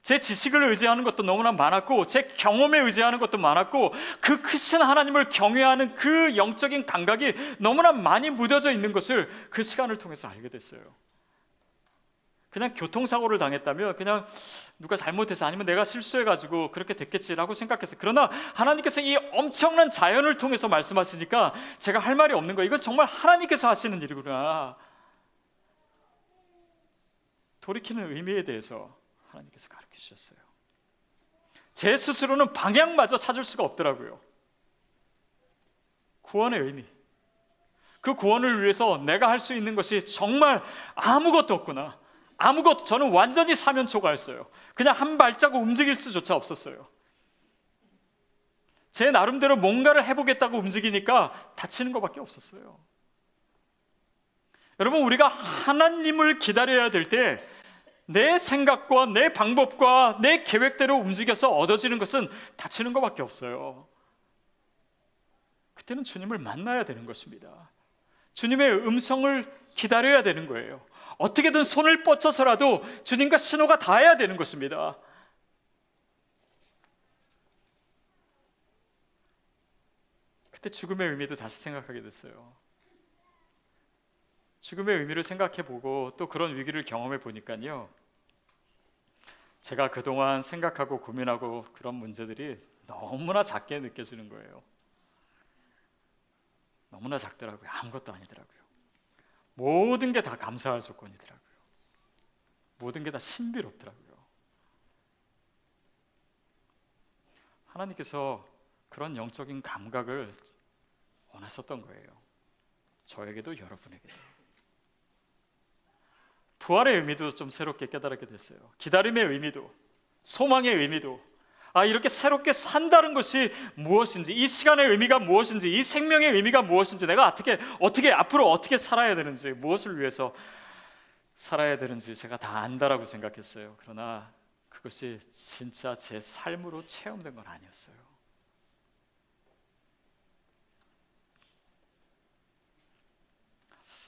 제 지식을 의지하는 것도 너무나 많았고, 제 경험에 의지하는 것도 많았고, 그 크신 하나님을 경외하는 그 영적인 감각이 너무나 많이 묻어져 있는 것을 그 시간을 통해서 알게 됐어요. 그냥 교통사고를 당했다면 그냥 누가 잘못해서 아니면 내가 실수해가지고 그렇게 됐겠지라고 생각했어요. 그러나 하나님께서 이 엄청난 자연을 통해서 말씀하시니까 제가 할 말이 없는 거예요. 이건 정말 하나님께서 하시는 일이구나. 돌이키는 의미에 대해서 하나님께서 가르쳐 주셨어요. 제 스스로는 방향마저 찾을 수가 없더라고요. 구원의 의미, 그 구원을 위해서 내가 할 수 있는 것이 정말 아무것도 없구나. 저는 완전히 사면초가였어요. 그냥 한 발자국 움직일 수조차 없었어요. 제 나름대로 뭔가를 해보겠다고 움직이니까 다치는 것밖에 없었어요. 여러분, 우리가 하나님을 기다려야 될 때 내 생각과 내 방법과 내 계획대로 움직여서 얻어지는 것은 다치는 것밖에 없어요. 그때는 주님을 만나야 되는 것입니다. 주님의 음성을 기다려야 되는 거예요. 어떻게든 손을 뻗쳐서라도 주님과 신호가 닿아야 되는 것입니다. 그때 죽음의 의미도 다시 생각하게 됐어요. 죽음의 의미를 생각해보고 또 그런 위기를 경험해 보니까요, 제가 그동안 생각하고 고민하고 그런 문제들이 너무나 작게 느껴지는 거예요. 너무나 작더라고요. 아무것도 아니더라고요. 모든 게 다 감사할 조건이더라고요. 모든 게 다 신비롭더라고요. 하나님께서 그런 영적인 감각을 원하셨던 거예요. 저에게도 여러분에게도. 부활의 의미도 좀 새롭게 깨달게 됐어요. 기다림의 의미도, 소망의 의미도, 이렇게 새롭게 산다는 것이 무엇인지, 이 시간의 의미가 무엇인지, 이 생명의 의미가 무엇인지, 내가 앞으로 어떻게 살아야 되는지, 무엇을 위해서 살아야 되는지 제가 다 안다라고 생각했어요. 그러나 그것이 진짜 제 삶으로 체험된 건 아니었어요.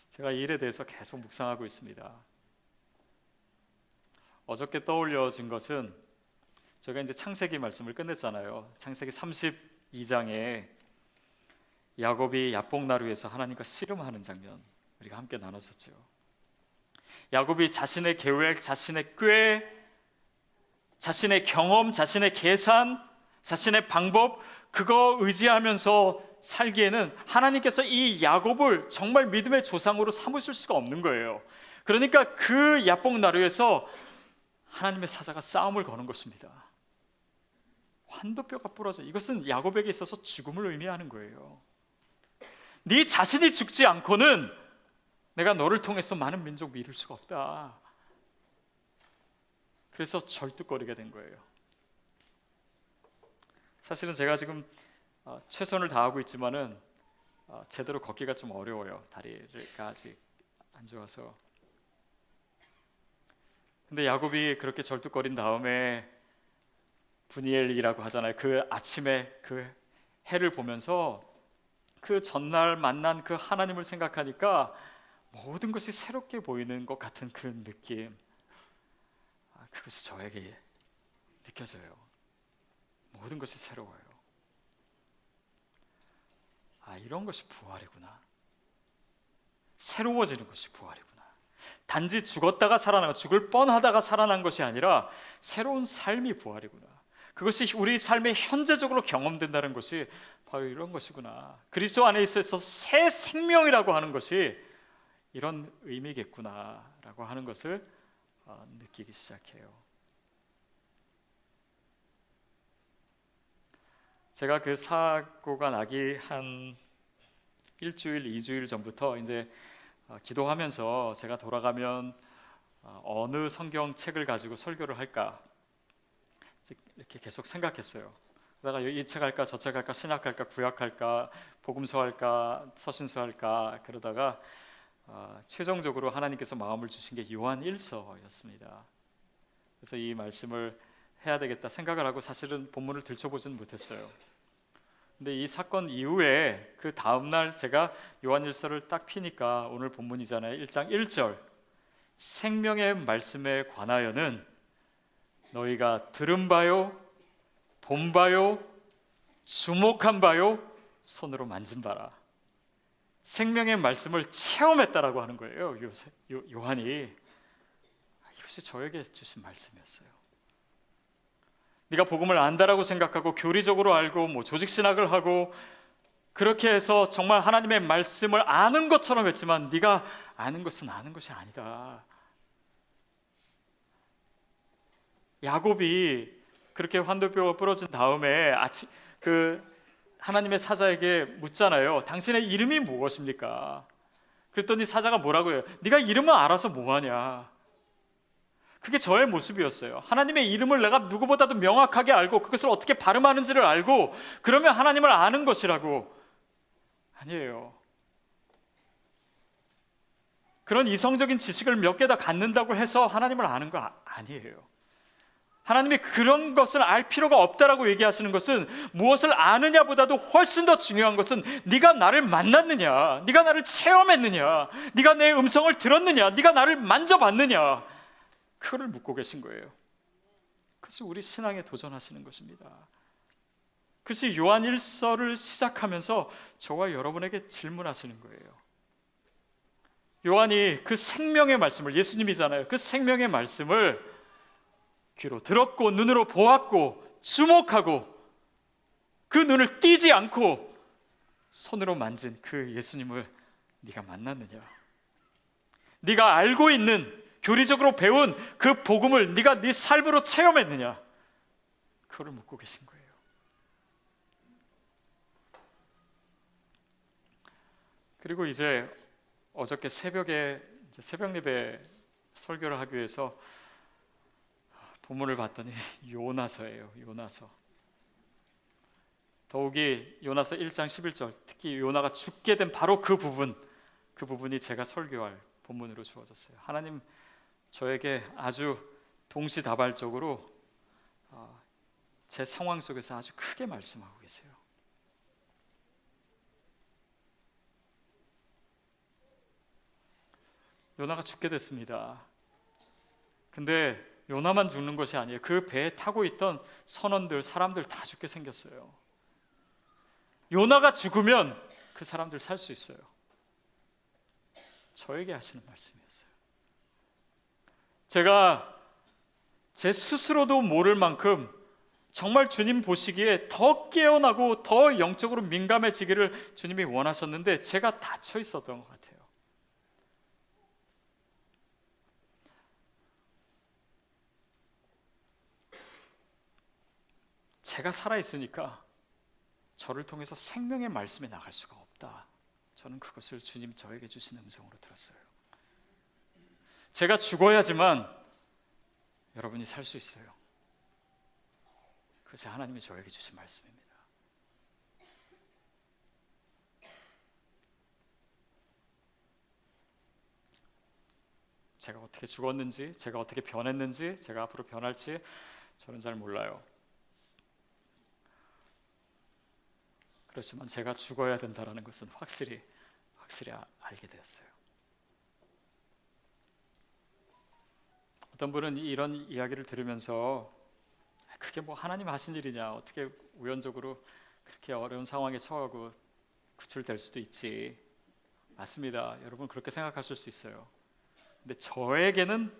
제가 이 일에 대해서 계속 묵상하고 있습니다. 어저께 떠올려진 것은, 제가 이제 창세기 말씀을 끝냈잖아요. 창세기 32장에 야곱이 야복나루에서 하나님과 씨름하는 장면 우리가 함께 나눴었죠. 야곱이 자신의 계획, 자신의 꾀, 자신의 경험, 자신의 계산, 자신의 방법, 그거 의지하면서 살기에는 하나님께서 이 야곱을 정말 믿음의 조상으로 삼으실 수가 없는 거예요. 그러니까 그 야복나루에서 하나님의 사자가 싸움을 거는 것입니다. 환도뼈가 부러져. 이것은 야곱에게 있어서 죽음을 의미하는 거예요. 네 자신이 죽지 않고는 내가 너를 통해서 많은 민족 이룰 수가 없다. 그래서 절뚝거리게 된 거예요. 사실은 제가 지금 최선을 다하고 있지만은 제대로 걷기가 좀 어려워요. 다리가 아직 안 좋아서. 근데 야곱이 그렇게 절뚝거린 다음에 분이엘이라고 하잖아요. 그 아침에 그 해를 보면서 그 전날 만난 그 하나님을 생각하니까 모든 것이 새롭게 보이는 것 같은 그 느낌, 그것이 저에게 느껴져요. 모든 것이 새로워요. 이런 것이 부활이구나. 새로워지는 것이 부활이구나. 단지 죽었다가 살아나고 죽을 뻔하다가 살아난 것이 아니라 새로운 삶이 부활이구나. 그것이 우리 삶에 현재적으로 경험된다는 것이 바로 이런 것이구나. 그리스도 안에 있어서 새 생명이라고 하는 것이 이런 의미겠구나라고 하는 것을 느끼기 시작해요. 제가 그 사고가 나기 한 일주일, 2주일 전부터 이제 기도하면서 제가 돌아가면 어느 성경책을 가지고 설교를 할까 이렇게 계속 생각했어요. 그러다가 이 책 할까 저 책 할까 신약 할까 구약 할까 복음서 할까 서신서 할까 그러다가 최종적으로 하나님께서 마음을 주신 게 요한 1서였습니다. 그래서 이 말씀을 해야 되겠다 생각을 하고 사실은 본문을 들춰보지는 못했어요. 근데 이 사건 이후에 그 다음날 제가 요한 1서를 딱 피니까 오늘 본문이잖아요. 1장 1절 생명의 말씀에 관하여는 너희가 들은 바요 본 바요 주목한 바요 손으로 만진 바라. 생명의 말씀을 체험했다라고 하는 거예요. 요한이. 이것이 저에게 주신 말씀이었어요. 네가 복음을 안다라고 생각하고 교리적으로 알고 뭐 조직신학을 하고 그렇게 해서 정말 하나님의 말씀을 아는 것처럼 했지만 네가 아는 것은 아는 것이 아니다. 야곱이 그렇게 환도뼈가 부러진 다음에 그 하나님의 사자에게 묻잖아요. 당신의 이름이 무엇입니까? 그랬더니 사자가 뭐라고 해요? 네가 이름을 알아서 뭐하냐? 그게 저의 모습이었어요. 하나님의 이름을 내가 누구보다도 명확하게 알고 그것을 어떻게 발음하는지를 알고 그러면 하나님을 아는 것이라고. 아니에요. 그런 이성적인 지식을 몇 개 다 갖는다고 해서 하나님을 아는 거 아니에요. 하나님이 그런 것을 알 필요가 없다라고 얘기하시는 것은 무엇을 아느냐보다도 훨씬 더 중요한 것은 네가 나를 만났느냐, 네가 나를 체험했느냐, 네가 내 음성을 들었느냐, 네가 나를 만져봤느냐, 그거를 묻고 계신 거예요. 그것이 우리 신앙에 도전하시는 것입니다. 그것이 요한 1서를 시작하면서 저와 여러분에게 질문하시는 거예요. 요한이 그 생명의 말씀을, 예수님이잖아요, 그 생명의 말씀을 귀로 들었고 눈으로 보았고 주목하고 그 눈을 띄지 않고 손으로 만진 그 예수님을 네가 만났느냐? 네가 알고 있는 교리적으로 배운 그 복음을 네가 네 삶으로 체험했느냐? 그걸 묻고 계신 거예요. 그리고 이제 어저께 새벽에 새벽 예배 설교를 하기 위해서 본문을 봤더니 요나서예요. 요나서. 더욱이 요나서 1장 11절, 특히 요나가 죽게 된 바로 그 부분이 제가 설교할 본문으로 주어졌어요. 하나님 저에게 아주 동시다발적으로 제 상황 속에서 아주 크게 말씀하고 계세요. 요나가 죽게 됐습니다. 근데 요나만 죽는 것이 아니에요. 그 배에 타고 있던 선원들, 사람들 다 죽게 생겼어요. 요나가 죽으면 그 사람들 살 수 있어요. 저에게 하시는 말씀이었어요. 제가 제 스스로도 모를 만큼 정말 주님 보시기에 더 깨어나고 더 영적으로 민감해지기를 주님이 원하셨는데 제가 닫혀 있었던 것 같아요. 제가 살아있으니까 저를 통해서 생명의 말씀이 나갈 수가 없다. 저는 그것을 주님 저에게 주신 음성으로 들었어요. 제가 죽어야지만 여러분이 살 수 있어요. 그것이 하나님이 저에게 주신 말씀입니다. 제가 어떻게 죽었는지, 제가 어떻게 변했는지, 제가 앞으로 변할지 저는 잘 몰라요. 그렇지만 제가 죽어야 된다는 것은 확실히 알게 되었어요. 어떤 분은 이런 이야기를 들으면서 그게 뭐 하나님 하신 일이냐, 어떻게 우연적으로 그렇게 어려운 상황에 처하고 구출될 수도 있지. 맞습니다. 여러분 그렇게 생각하실 수 있어요. 근데 저에게는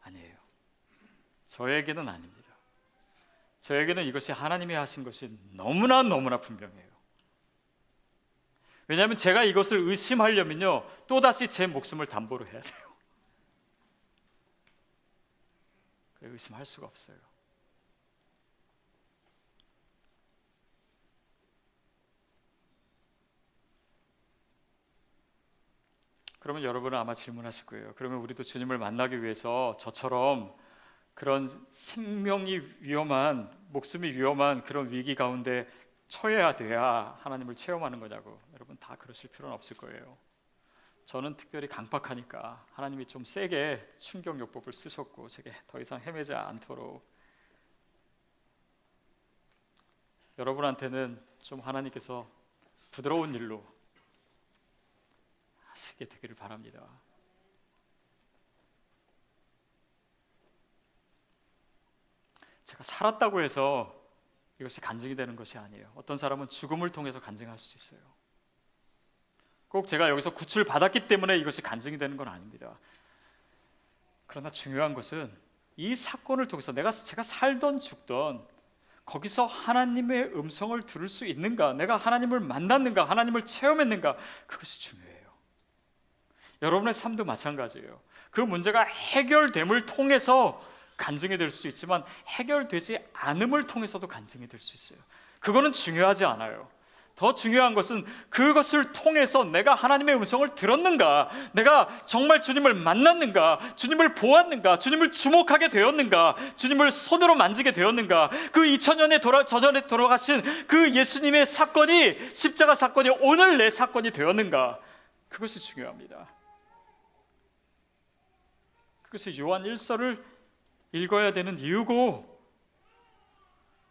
아니에요. 저에게는 아닙니다. 저에게는 이것이 하나님이 하신 것이 너무나 분명해요. 왜냐하면 제가 이것을 의심하려면요, 또다시 제 목숨을 담보로 해야 돼요. 의심할 수가 없어요. 그러면 여러분은 아마 질문하실 거예요. 그러면 우리도 주님을 만나기 위해서 저처럼 그런 생명이 위험한, 목숨이 위험한 그런 위기 가운데 처해야 돼야 하나님을 체험하는 거냐고. 여러분 다 그러실 필요는 없을 거예요. 저는 특별히 강박하니까 하나님이 좀 세게 충격요법을 쓰셨고 제게 더 이상 헤매지 않도록, 여러분한테는 좀 하나님께서 부드러운 일로 하시게 되기를 바랍니다. 제가 살았다고 해서 이것이 간증이 되는 것이 아니에요. 어떤 사람은 죽음을 통해서 간증할 수 있어요. 꼭 제가 여기서 구출 받았기 때문에 이것이 간증이 되는 건 아닙니다. 그러나 중요한 것은 이 사건을 통해서 제가 살던 죽던 거기서 하나님의 음성을 들을 수 있는가, 내가 하나님을 만났는가, 하나님을 체험했는가, 그것이 중요해요. 여러분의 삶도 마찬가지예요. 그 문제가 해결됨을 통해서 간증이 될 수 있지만 해결되지 않음을 통해서도 간증이 될 수 있어요. 그거는 중요하지 않아요. 더 중요한 것은 그것을 통해서 내가 하나님의 음성을 들었는가, 내가 정말 주님을 만났는가, 주님을 보았는가, 주님을 주목하게 되었는가, 주님을 손으로 만지게 되었는가, 그 2000년에 전에 돌아가신 그 예수님의 사건이, 십자가 사건이 오늘 내 사건이 되었는가, 그것이 중요합니다. 그것이 요한 1서를 읽어야 되는 이유고,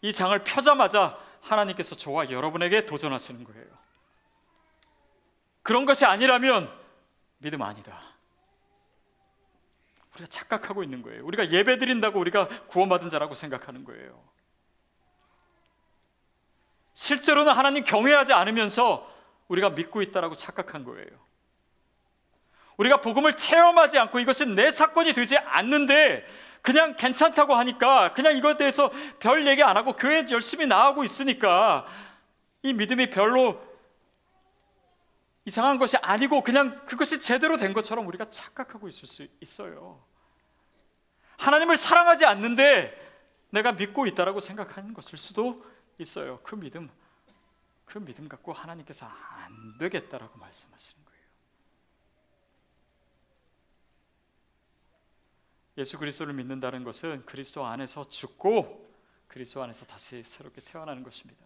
이 장을 펴자마자 하나님께서 저와 여러분에게 도전하시는 거예요. 그런 것이 아니라면 믿음 아니다. 우리가 착각하고 있는 거예요. 우리가 예배 드린다고 우리가 구원받은 자라고 생각하는 거예요. 실제로는 하나님 경외하지 않으면서 우리가 믿고 있다라고 착각한 거예요. 우리가 복음을 체험하지 않고 이것이 내 사건이 되지 않는데 그냥 괜찮다고 하니까, 그냥 이것에 대해서 별 얘기 안 하고 교회 열심히 나가고 있으니까 이 믿음이 별로 이상한 것이 아니고 그냥 그것이 제대로 된 것처럼 우리가 착각하고 있을 수 있어요. 하나님을 사랑하지 않는데 내가 믿고 있다라고 생각하는 것일 수도 있어요. 그 믿음 갖고 하나님께서 안 되겠다라고 말씀하시는 거예요. 예수 그리스도를 믿는다는 것은 그리스도 안에서 죽고 그리스도 안에서 다시 새롭게 태어나는 것입니다.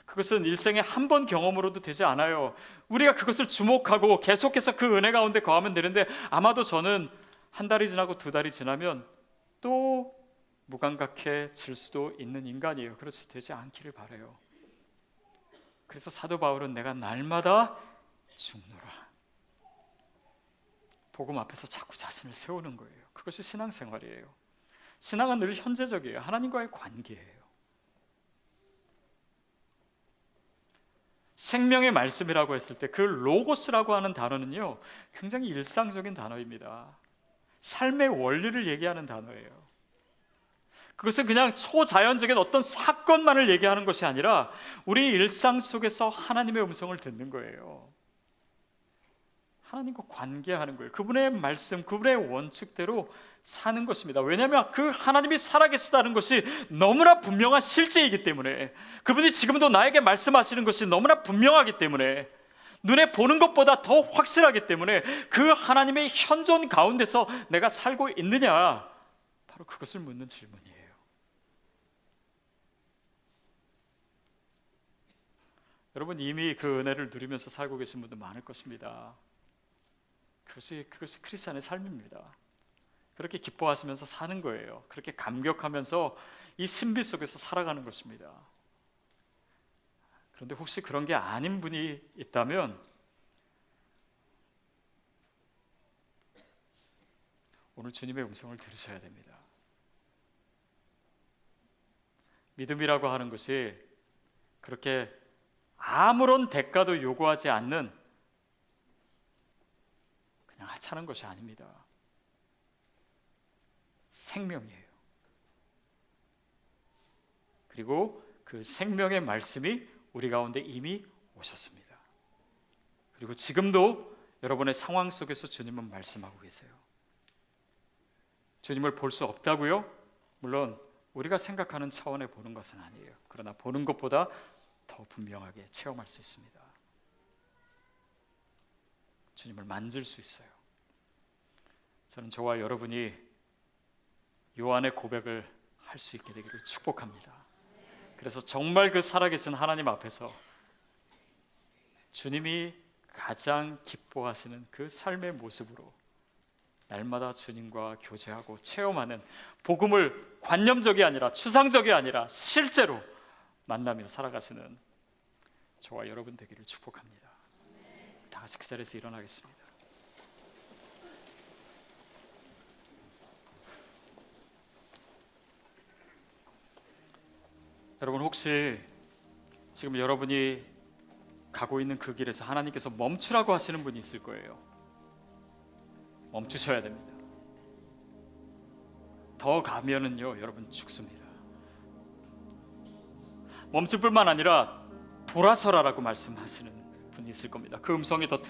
그것은 일생에 한 번 경험으로도 되지 않아요. 우리가 그것을 주목하고 계속해서 그 은혜 가운데 거하면 되는데, 아마도 저는 한 달이 지나고 두 달이 지나면 또 무감각해질 수도 있는 인간이에요. 그렇지 되지 않기를 바라요. 그래서 사도 바울은 내가 날마다 죽노라, 복음 앞에서 자꾸 자신을 세우는 거예요. 그것이 신앙생활이에요. 신앙은 늘 현재적이에요. 하나님과의 관계예요. 생명의 말씀이라고 했을 때 그 로고스라고 하는 단어는요, 굉장히 일상적인 단어입니다. 삶의 원리를 얘기하는 단어예요. 그것은 그냥 초자연적인 어떤 사건만을 얘기하는 것이 아니라 우리 일상 속에서 하나님의 음성을 듣는 거예요. 하나님과 관계하는 거예요. 그분의 말씀, 그분의 원칙대로 사는 것입니다. 왜냐하면 그 하나님이 살아계시다는 것이 너무나 분명한 실제이기 때문에, 그분이 지금도 나에게 말씀하시는 것이 너무나 분명하기 때문에, 눈에 보는 것보다 더 확실하기 때문에 그 하나님의 현존 가운데서 내가 살고 있느냐, 바로 그것을 묻는 질문이에요. 여러분, 이미 그 은혜를 누리면서 살고 계신 분들 많을 것입니다. 그것이 크리스찬의 삶입니다. 그렇게 기뻐하시면서 사는 거예요. 그렇게 감격하면서 이 신비 속에서 살아가는 것입니다. 그런데 혹시 그런 게 아닌 분이 있다면 오늘 주님의 음성을 들으셔야 됩니다. 믿음이라고 하는 것이 그렇게 아무런 대가도 요구하지 않는 그냥 하찮은 것이 아닙니다. 생명이에요. 그리고 그 생명의 말씀이 우리 가운데 이미 오셨습니다. 그리고 지금도 여러분의 상황 속에서 주님은 말씀하고 계세요. 주님을 볼 수 없다고요? 물론 우리가 생각하는 차원에 보는 것은 아니에요. 그러나 보는 것보다 더 분명하게 체험할 수 있습니다. 주님을 만질 수 있어요. 저는 저와 여러분이 요한의 고백을 할 수 있게 되기를 축복합니다. 그래서 정말 그 살아계신 하나님 앞에서 주님이 가장 기뻐하시는 그 삶의 모습으로 날마다 주님과 교제하고 체험하는, 복음을 관념적이 아니라 추상적이 아니라 실제로 만나며 살아가시는 저와 여러분 되기를 축복합니다. 다 같이 그 자리에서 일어나겠습니다. 여러분, 혹시 지금 여러분이 가고 있는 그 길에서 하나님께서 멈추라고 하시는 분이 있을 거예요. 멈추셔야 됩니다. 더 가면은요, 여러분 죽습니다. 멈출 뿐만 아니라 돌아서라라고 말씀하시는 분이 있을 겁니다. 그 음성이 더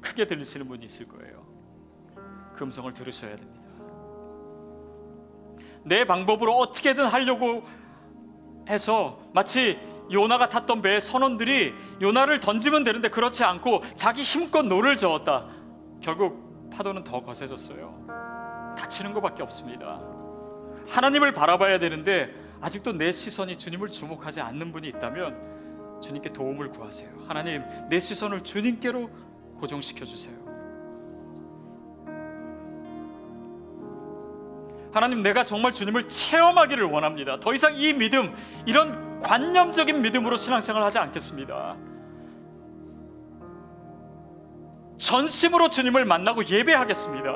크게 들리시는 분이 있을 거예요. 그 음성을 들으셔야 됩니다. 내 방법으로 어떻게든 하려고 해서 마치 요나가 탔던 배의 선원들이 요나를 던지면 되는데 그렇지 않고 자기 힘껏 노를 저었다. 결국 파도는 더 거세졌어요. 다치는 것밖에 없습니다. 하나님을 바라봐야 되는데 아직도 내 시선이 주님을 주목하지 않는 분이 있다면 주님께 도움을 구하세요. 하나님, 내 시선을 주님께로 고정시켜 주세요. 하나님, 내가 정말 주님을 체험하기를 원합니다. 더 이상 이 믿음, 이런 관념적인 믿음으로 신앙생활을 하지 않겠습니다. 전심으로 주님을 만나고 예배하겠습니다.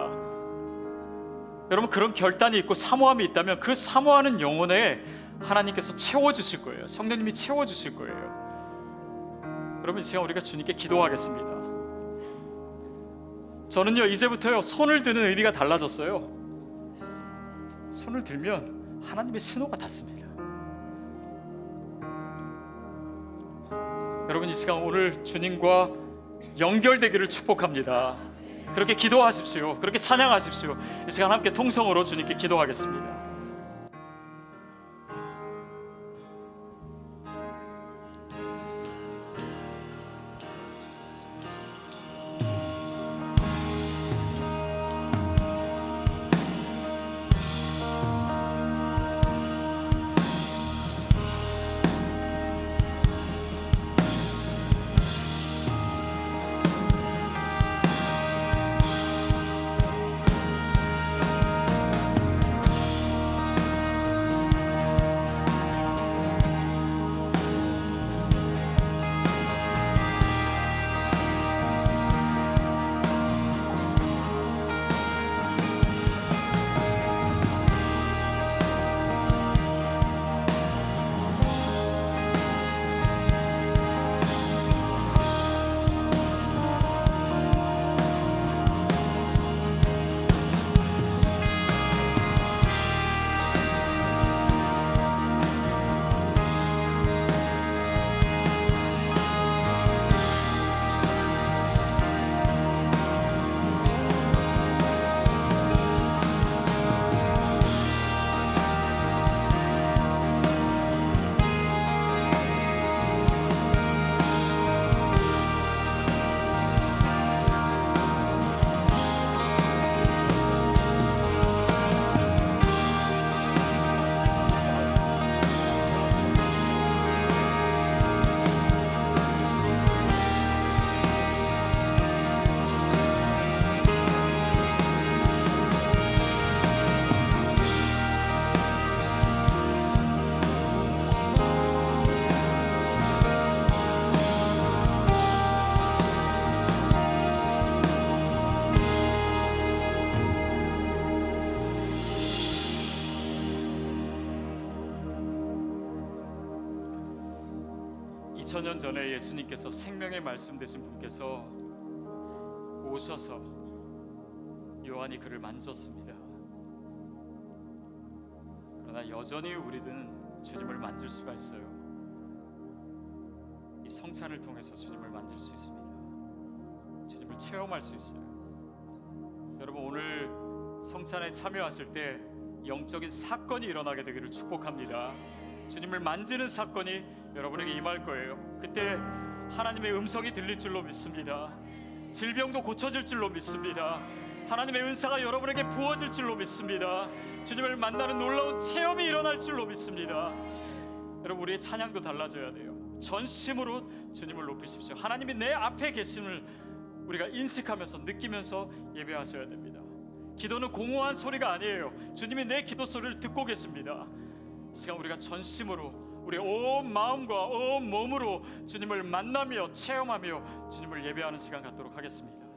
여러분, 그런 결단이 있고 사모함이 있다면 그 사모하는 영혼에 하나님께서 채워주실 거예요. 성령님이 채워주실 거예요. 여러분, 이 시간 우리가 주님께 기도하겠습니다. 저는요, 이제부터요, 손을 드는 의미가 달라졌어요. 손을 들면 하나님의 신호가 닿습니다. 여러분, 이 시간 오늘 주님과 연결되기를 축복합니다. 그렇게 기도하십시오. 그렇게 찬양하십시오. 이 시간 함께 통성으로 주님께 기도하겠습니다. 2000년 전에 예수님께서 생명의 말씀 되신 분께서 오셔서 요한이 그를 만졌습니다. 그러나 여전히 우리는 주님을 만질 수가 있어요. 이 성찬을 통해서 주님을 만질 수 있습니다. 주님을 체험할 수 있어요. 여러분, 오늘 성찬에 참여하실 때 영적인 사건이 일어나게 되기를 축복합니다. 주님을 만지는 사건이 여러분에게 임할 거예요. 그때 하나님의 음성이 들릴 줄로 믿습니다. 질병도 고쳐질 줄로 믿습니다. 하나님의 은사가 여러분에게 부어질 줄로 믿습니다. 주님을 만나는 놀라운 체험이 일어날 줄로 믿습니다. 여러분, 우리의 찬양도 달라져야 돼요. 전심으로 주님을 높이십시오. 하나님이 내 앞에 계심을 우리가 인식하면서 느끼면서 예배하셔야 됩니다. 기도는 공허한 소리가 아니에요. 주님이 내 기도 소리를 듣고 계십니다. 이 시간 우리가 전심으로 우리의 온 마음과 온 몸으로 주님을 만나며 체험하며 주님을 예배하는 시간 갖도록 하겠습니다.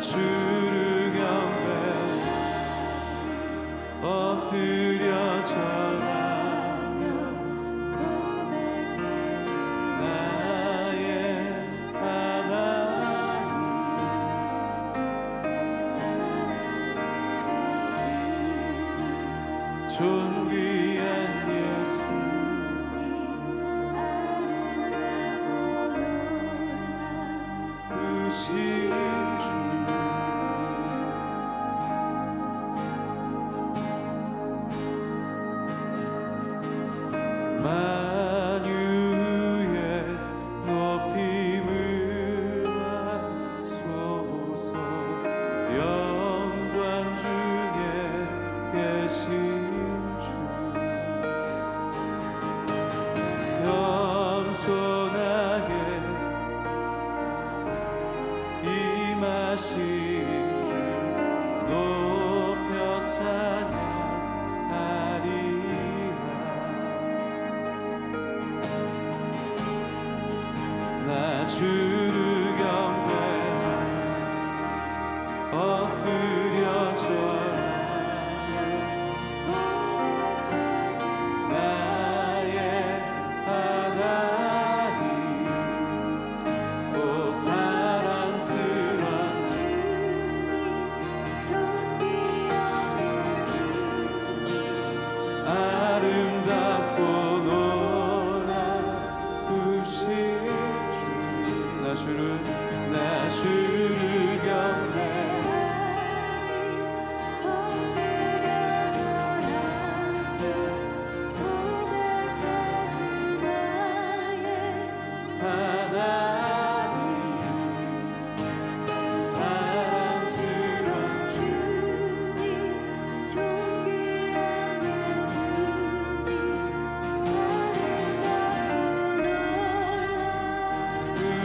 주를 경배 엎드려 절하며 나의 하나님 존귀한 예수 우신 주 만유의 높임을 받소서 영광 중에 계신 주 겸손하게 임하신 주 높여 찬양하리라 나 주를 경배하며 엎드려 절하며 나의 하나님 오 사랑스런 아름답고 놀라우신 주 나 주를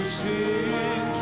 우신 주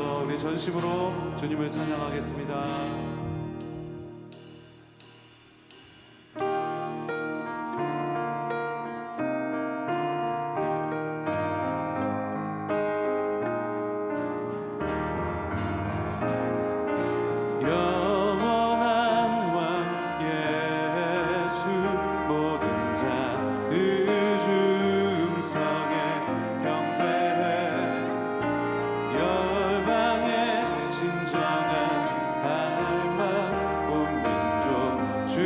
위해서 우리 전심으로 주님을 찬양하겠습니다. 영원한 왕 예수 모든 자들 주음성에 경배해 열방의 진정한 갈망 온 민족 주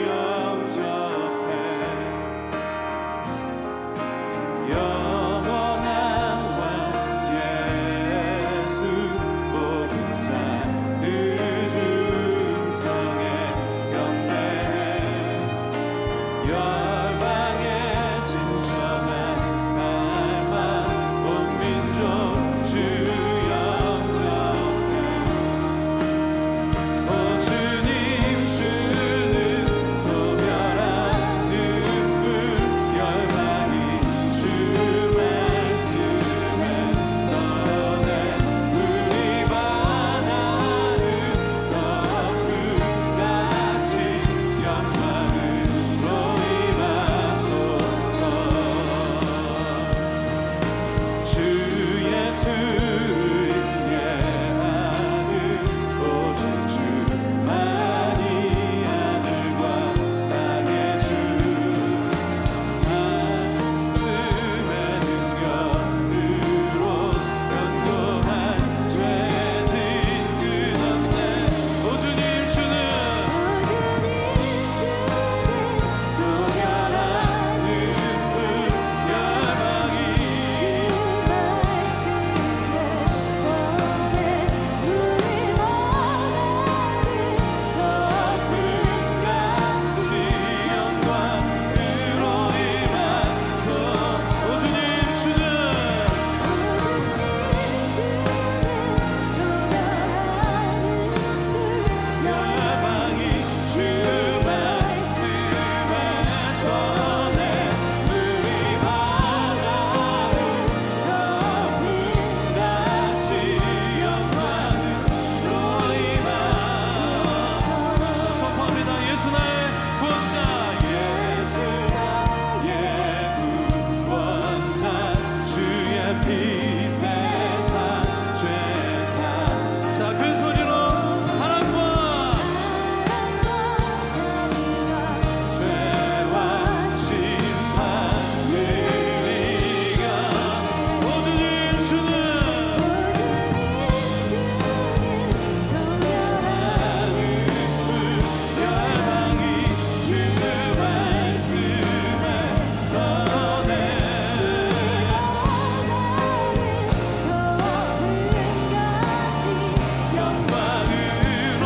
영접해 영원한 왕 예수 모든 자들 주음성에 경배해 열방의 진정한 갈망 온 민족 주 영접해 오 주님 주는 소멸한 눈물 열방이 주 말씀에 너네 우리 바다를 덮은 같이 영광으로 임하소서 주 예수를 예하는 오직 주만이 하늘과 땅의 주 산음의 능력으로 견고한 죄진 끝없네 오 주님 주는 소멸한 눈물 열방이 덮은 같이 영광으로 임하소 오 주님 주는 열방이 주 말씀에 떠내 우리 바다를 덮은 같이 영광으로 임하소 선포합니다. 예수 나의 구원자 예수 나의 구원자 주의 피 세상 죄사 자 큰 소리로 사랑과 죄와 심판을 이겨 오 주님 주는 열방이 주 말씀에 떠내 영광으로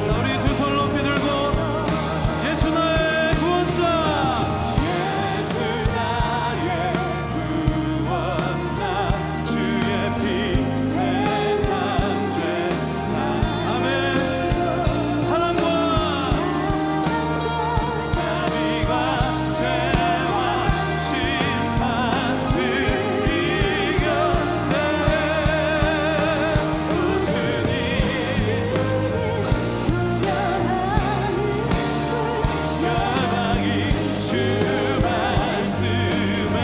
자 우리 두 손 높이 들고 예수 나의 구원자 예수 나의 구원자 주의 피 세상 죄사 아멘 사랑과 자비가 죄와 심판을 이겨내 오 주님 열방이 주 말씀에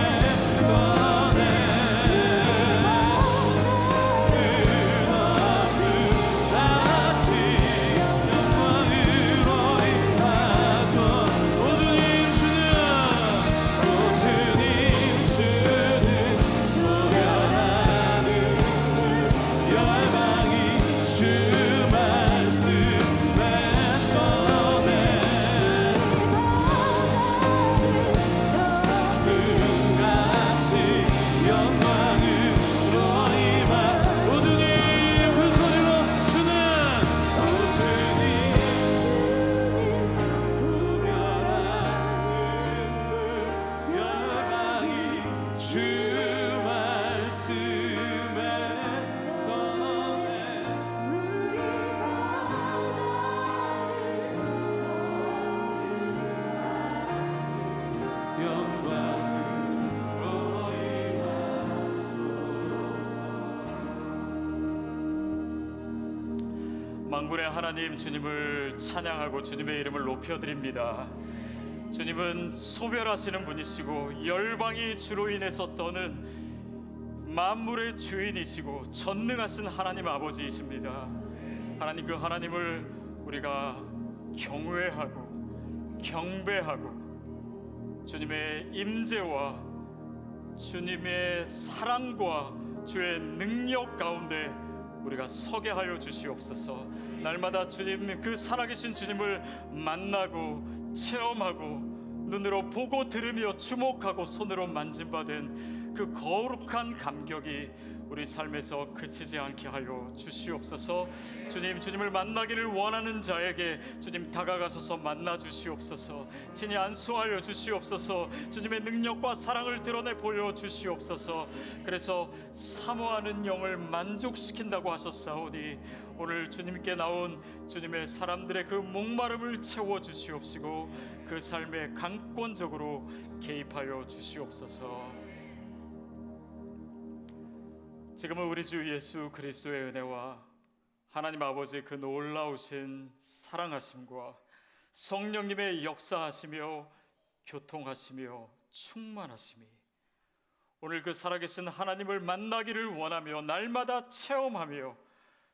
떠내 그 같이 영광으로 임하소 오 주님 주는 소멸하는 열방이 주 말씀에 떠내 같이 영광으로 임하 오 주님 큰 소리로 주는 오 주님 소멸하는 열방이 주 말씀에 떠내 만군의 하나님 주님을 찬양하고 주님의 이름을 높여드립니다. 주님은 소멸하시는 분이시고 열방이 주로 인해서 떠는 만물의 주인이시고 전능하신 하나님 아버지이십니다. 하나님, 그 하나님을 우리가 경외하고 경배하고 주님의 임재와 주님의 사랑과 주의 능력 가운데 우리가 서게 하여 주시옵소서. 날마다 주님, 그 살아계신 주님을 만나고 체험하고 눈으로 보고 들으며 주목하고 손으로 만짐받은 그 거룩한 감격이 우리 삶에서 그치지 않게 하여 주시옵소서. 주님, 주님을 만나기를 원하는 자에게 주님 다가가셔서 만나 주시옵소서. 친히 안수하여 주시옵소서. 주님의 능력과 사랑을 드러내 보여 주시옵소서. 그래서 사모하는 영을 만족시킨다고 하셨사오니 오늘 주님께 나온 주님의 사람들의 그 목마름을 채워 주시옵시고 그 삶에 강권적으로 개입하여 주시옵소서. 지금은 우리 주 예수 그리스도의 은혜와 하나님 아버지의 그 놀라우신 사랑하심과 성령님의 역사하시며 교통하시며 충만하심이 오늘 그 살아계신 하나님을 만나기를 원하며 날마다 체험하며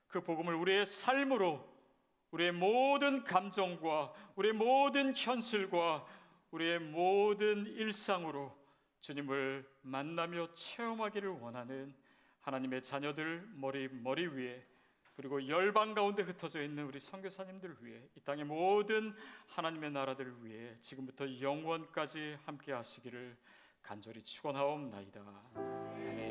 그 복음을 우리의 삶으로, 우리의 모든 감정과 우리의 모든 현실과 우리의 모든 일상으로 주님을 만나며 체험하기를 원하는 하나님의 자녀들 머리 위에, 그리고 열방 가운데 흩어져 있는 우리 선교사님들 위해, 이 땅의 모든 하나님의 나라들 위해 지금부터 영원까지 함께 하시기를 간절히 축원하옵나이다. 아멘.